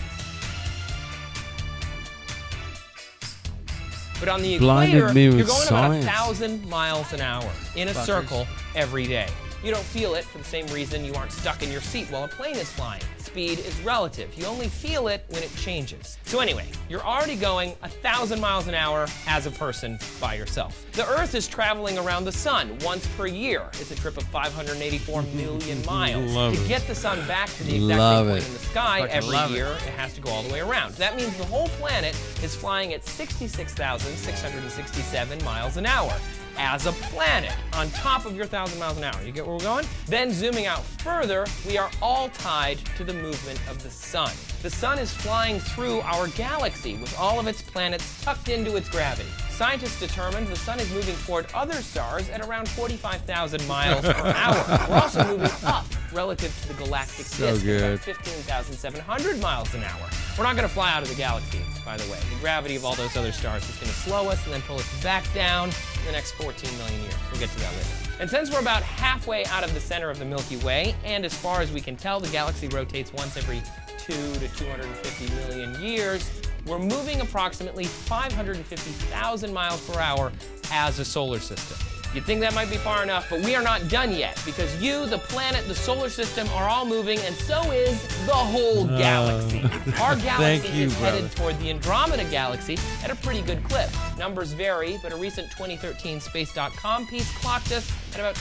But on the Blinded equator, me with you're going science. about 1,000 miles an hour in a Fuckers. circle every day. You don't feel it for the same reason you aren't stuck in your seat while a plane is flying. Speed is relative. You only feel it when it changes. So anyway, you're already going 1,000 miles an hour as a person by yourself. The Earth is traveling around the sun once per year. It's a trip of 584 million miles. Love To it. get the sun back to the exact Love same point it. in the sky Fucking every love it. year, it has to go all the way around. That means the whole planet is flying at 66,667 miles an hour. As a planet, on top of your 1,000 miles an hour. You get where we're going? Then zooming out further, we are all tied to the movement of the sun. The sun is flying through our galaxy with all of its planets tucked into its gravity. Scientists determined the sun is moving toward other stars at around 45,000 miles per hour. We're also moving up relative to the galactic So disk at good. about 15,700 miles an hour. We're not going to fly out of the galaxy, by the way. The gravity of all those other stars is going to slow us and then pull us back down in the next 14 million years. We'll get to that later. And since we're about halfway out of the center of the Milky Way, and as far as we can tell, the galaxy rotates once every 2 to 250 million years, we're moving approximately 550,000 miles per hour as a solar system. You'd think that might be far enough, but we are not done yet, because you, the planet, the solar system are all moving, and so is the whole galaxy. Our galaxy Thank you, is headed brother. toward the Andromeda galaxy at a pretty good clip. Numbers vary, but a recent 2013 Space.com piece clocked us at about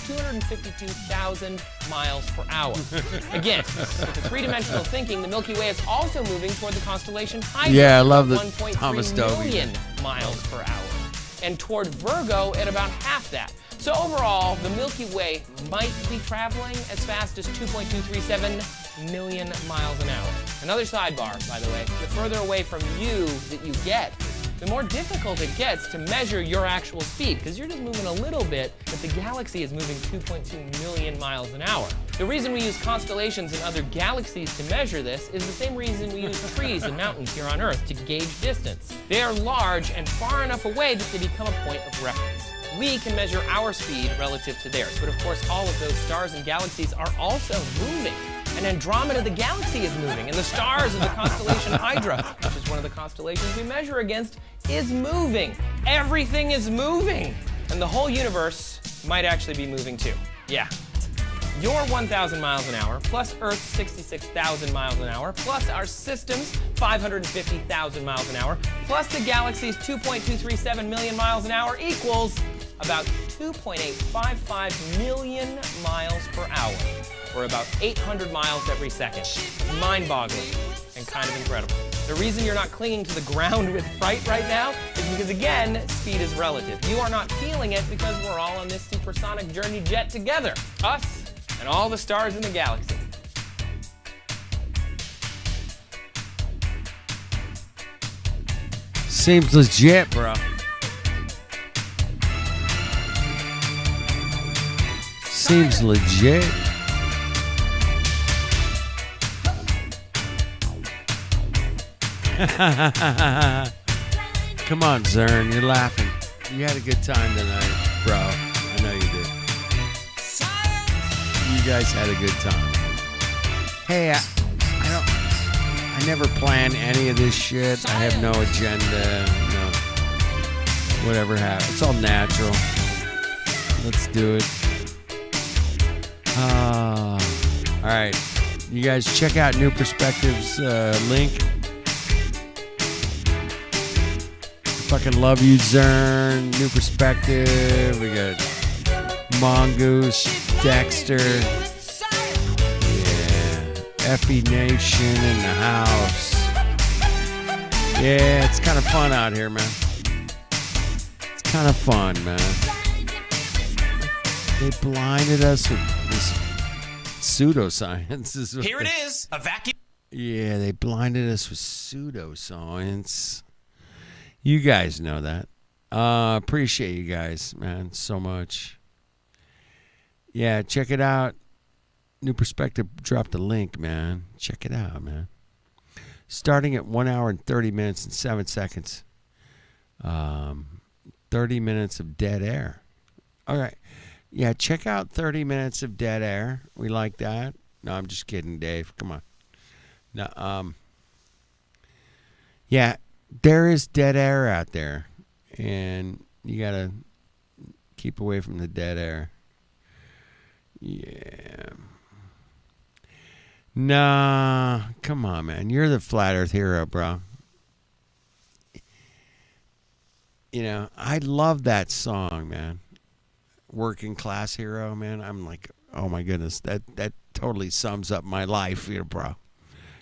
252,000 miles per hour. Again, with the three-dimensional thinking, the Milky Way is also moving toward the constellation Hydra Yeah, I love at the 1.3 Thomas Dolby. million miles per hour, and toward Virgo at about half that. So overall, the Milky Way might be traveling as fast as 2.237 million miles an hour. Another sidebar, by the way, the further away from you that you get, the more difficult it gets to measure your actual speed, because you're just moving a little bit, but the galaxy is moving 2.2 million miles an hour. The reason we use constellations and other galaxies to measure this is the same reason we use trees and mountains here on Earth to gauge distance. They are large and far enough away that they become a point of reference. We can measure our speed relative to theirs, but of course all of those stars and galaxies are also moving. And Andromeda, the galaxy, is moving, and the stars of the constellation Hydra, which is one of the constellations we measure against, is moving. Everything is moving. And the whole universe might actually be moving too. Yeah. Your 1,000 miles an hour, plus Earth's 66,000 miles an hour, plus our system's 550,000 miles an hour, plus the galaxy's 2.237 million miles an hour equals about 2.855 million miles per hour, or about 800 miles every second. Mind-boggling and kind of incredible. The reason you're not clinging to the ground with fright right now is is because, again, speed is relative. You are not feeling it because we're all on this supersonic journey jet together. Us and all the stars in the galaxy. Seems legit, bro. Seems legit. Come on, Zern, you're laughing. You had a good time tonight, bro. I know you did. You guys had a good time. Hey, I never plan any of this shit. I have no agenda. No, whatever happens. It's all natural. Let's do it. All right. You guys check out New Perspectives link. Fucking love you, Zern. New Perspective. We got Mongoose, Dexter. Effie Nation in the house. Yeah, it's kind of fun out here, man. It's kind of fun, man. They blinded us with this pseudoscience. Here it is, a vacuum. Yeah, they blinded us with pseudoscience. You guys know that. Appreciate you guys, man, so much. Yeah, check it out. New Perspective dropped a link, man. Check it out, man. Starting at 1 hour and 30 minutes and 7 seconds. 30 minutes of dead air. All right. Yeah, check out 30 minutes of dead air. We like that. No, I'm just kidding, Dave. Come on. No, yeah, there is dead air out there. And you got to keep away from the dead air. Yeah. Nah, come on, man. You're the flat earth hero, bro. You know, I love that song, man. Working class hero, man. I'm like, oh my goodness, that totally sums up my life, you know, bro.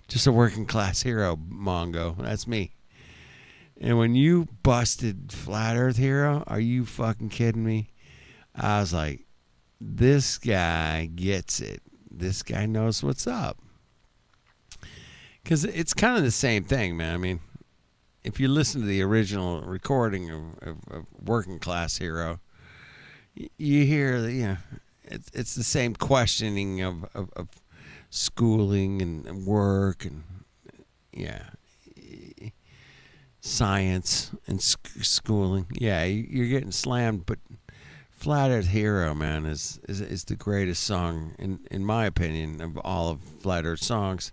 Just a working class hero, Mongo. That's me. And when you busted flat earth hero, are you fucking kidding me? I was like, this guy gets it. This guy knows what's up. Because it's kind of the same thing, man. I mean, if you listen to the original recording of Working Class Hero, you hear that, you know, it's the same questioning of schooling and work and, yeah, science and schooling. Yeah, you're getting slammed, but Flat Earth Hero, man, is the greatest song, in my opinion, of all of Flat Earth songs.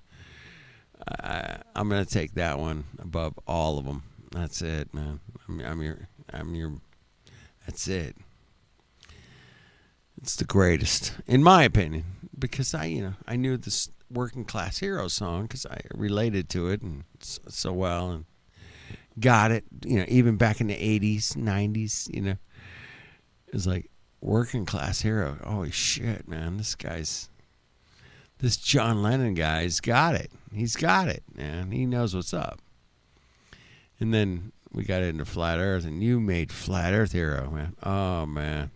I'm going to take that one above all of them. That's it, man. I'm your, that's it. It's the greatest, in my opinion, because I knew this Working Class Hero song because I related to it and so well and got it, even back in the 80s, 90s, It was like, Working Class Hero. Holy shit, man. This John Lennon guy's got it. He's got it, man. He knows what's up. And then we got into Flat Earth, and you made Flat Earth Hero, man. Oh, man.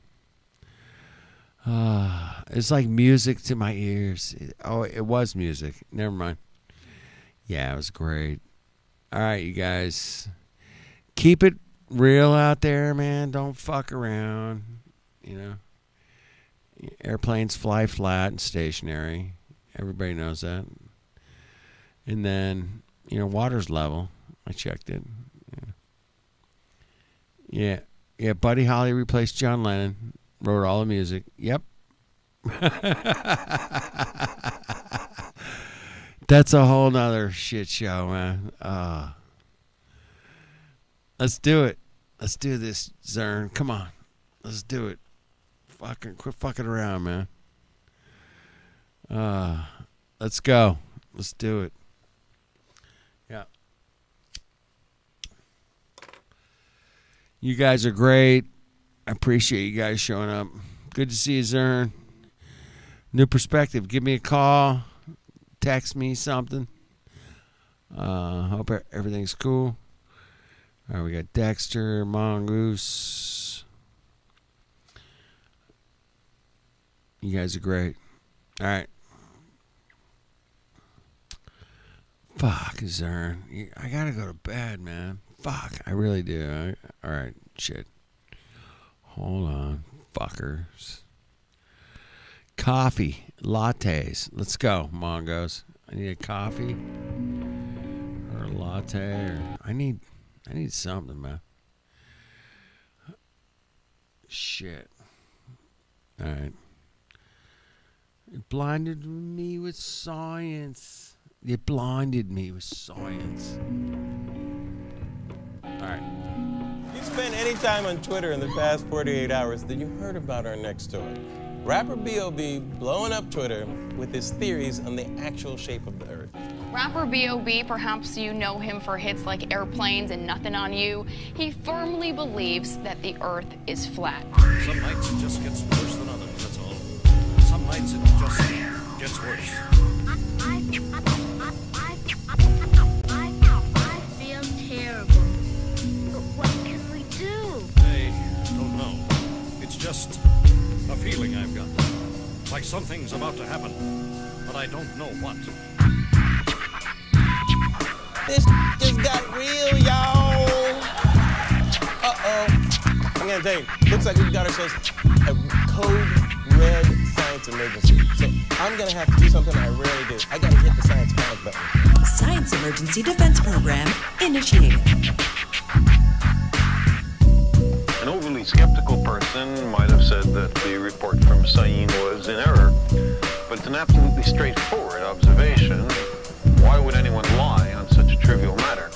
It's like music to my ears. It was music. Never mind. Yeah, it was great. All right, you guys. Keep it real out there, man. Don't fuck around. Airplanes fly flat and stationary. Everybody knows that. And then, water's level. I checked it. Yeah. Yeah, Buddy Holly replaced John Lennon. Wrote all the music. Yep. That's a whole nother shit show, man. Let's do it. Let's do this, Zern. Come on. Let's do it. Quit fucking around, man. Let's go. Let's do it. Yeah. You guys are great. I appreciate you guys showing up. Good to see you, Zern. New Perspective. Give me a call. Text me something. Hope everything's cool. All right, we got Dexter, Mongoose. You guys are great. All right. Fuck, Zern. I gotta go to bed, man. Fuck, I really do. All right, shit. Hold on, fuckers. Coffee, lattes. Let's go, Mongos. I need a coffee or a latte. Or I need something, man. Shit. All right. It blinded me with science. It blinded me with science. All right. If you spent any time on Twitter in the past 48 hours, then you heard about our next story. Rapper B.O.B. blowing up Twitter with his theories on the actual shape of the Earth. Rapper B.O.B., perhaps you know him for hits like Airplanes and Nothing on You. He firmly believes that the Earth is flat. Some nights it just gets worse than others, that's all. Some nights it just gets worse. I feel terrible. But what can we do? I don't know. It's just a feeling I've got. Like something's about to happen, but I don't know what. This just got real, y'all. Uh-oh. I'm gonna tell you, looks like we've got ourselves a code red science emergency. So I'm gonna have to do something I rarely do. I gotta hit the science panic button. Science Emergency Defense Program initiated. An overly skeptical person might have said that the report from Sayin was in error, but it's an absolutely straightforward observation. Why would anyone lie on such a trivial matter?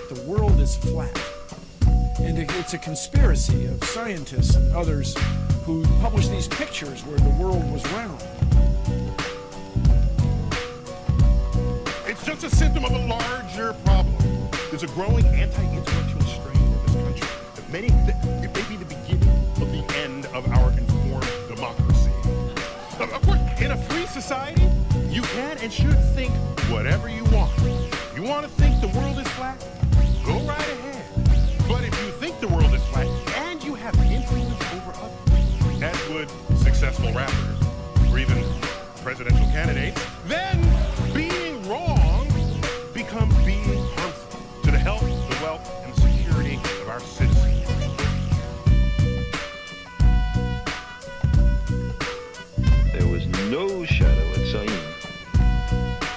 The world is flat. And it's a conspiracy of scientists and others who published these pictures where the world was round. It's just a symptom of a larger problem. There's a growing anti-intellectual strain in this country. It may be the beginning of the end of our informed democracy. Of course, in a free society, you can and should think whatever you want. You want to think the world is flat? Go right ahead. But if you think the world is flat and you have influence over others, as would successful rappers or even presidential candidates, then being wrong becomes being harmful to the health, the wealth, and the security of our citizens. There was no shadow at Sayin,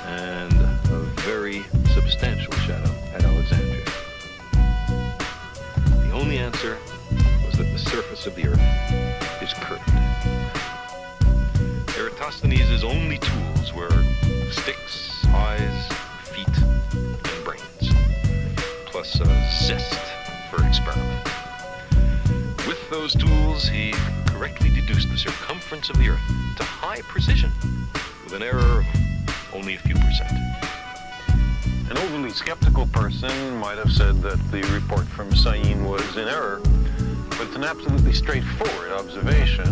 and a very substantial shadow at Alexandria. The only answer was that the surface of the Earth is curved. Eratosthenes' only tools were sticks, eyes, feet, and brains, plus a zest for experiment. With those tools, he correctly deduced the circumference of the Earth to high precision, with an error of only a few percent. An overly skeptical person might have said that the report from Sayin was in error, but it's an absolutely straightforward observation.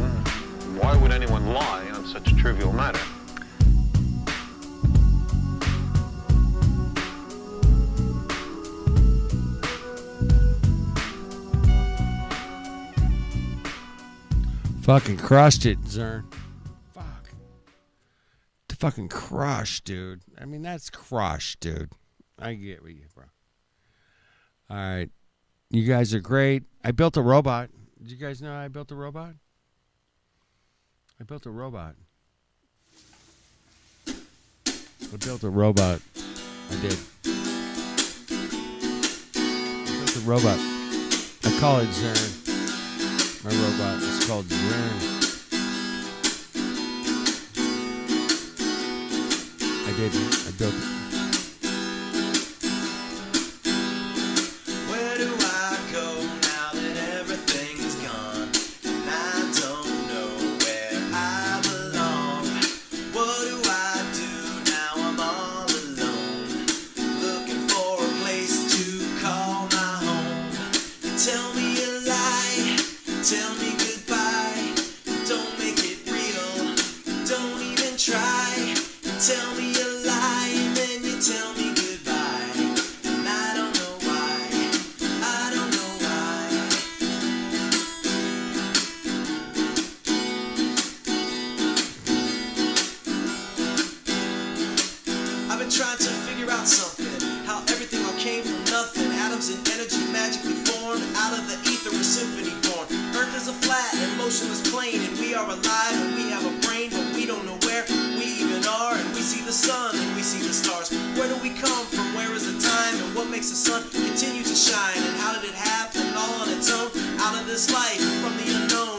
Why would anyone lie on such a trivial matter? Fucking crushed it, Zern. Fuck. Fucking crushed, dude. I mean, that's crushed, dude. I get what you, bro. All right. You guys are great. I built a robot. Did you guys know I built a robot? I built a robot. I built a robot. I did. I built a robot. I call it Zern. My robot is called Zern. I did. I built it. Where do I go now that everything's gone? And I don't know where I belong. What do I do now I'm all alone? Looking for a place to call my home. Tell me a lie, tell me goodbye. Don't make it real, don't even try. Tell me a lie and then motionless plane, and we are alive and we have a brain, but we don't know where we even are. And we see the sun and we see the stars. Where do we come from? Where is the time? And what makes the sun continue to shine? And how did it happen all on its own? Out of this life, from the unknown.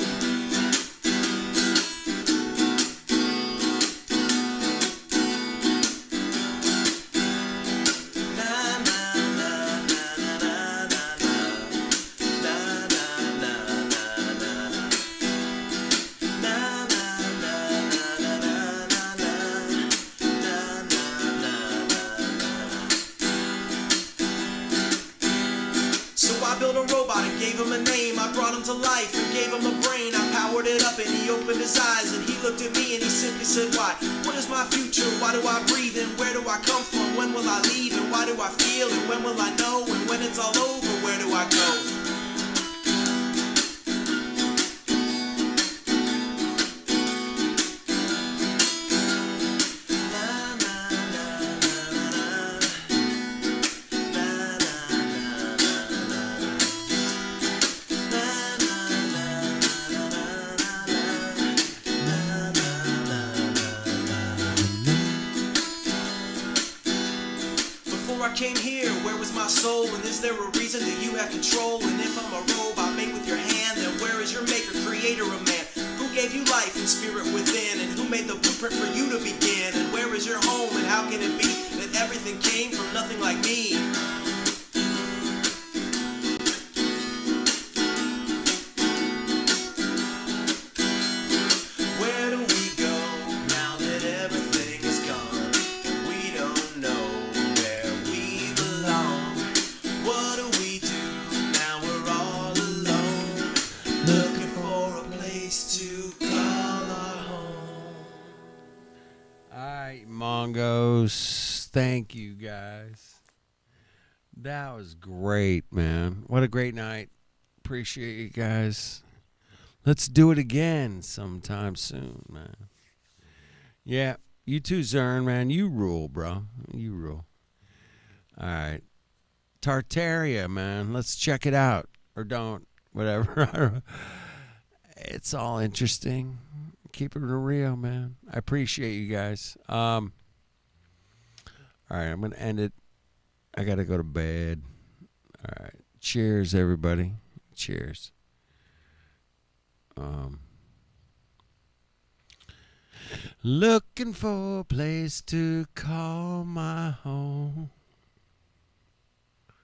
To life and gave him a brain. I powered it up and he opened his eyes and he looked at me and he simply said, why? What is my future? Why do I breathe? And where do I come from? When will I leave? And why do I feel? And when will I know? And when it's all over, where do I go? Came here, where was my soul? And is there a reason that you have control? And if I'm a robe I make with your hand, then where is your maker, creator of man? Who gave you life and spirit within? And who made the blueprint for you to begin? And where is your home? And how can it be that everything came from nothing like me? Where do we go now that everything is gone? We don't know. What do we do now we're all alone? Looking for a place to call our home. Alright, Mongos. Thank you, guys. That was great, man. What a great night. Appreciate you guys. Let's do it again sometime soon, man. Yeah, you too, Zern, man. You rule, bro. You rule. Alright. Tartaria, man. Let's check it out. Or don't. Whatever. It's all interesting. Keep it real, man. I appreciate you guys. All right, I'm going to end it. I got to go to bed. All right. Cheers, everybody. Cheers. Looking for a place to call my home.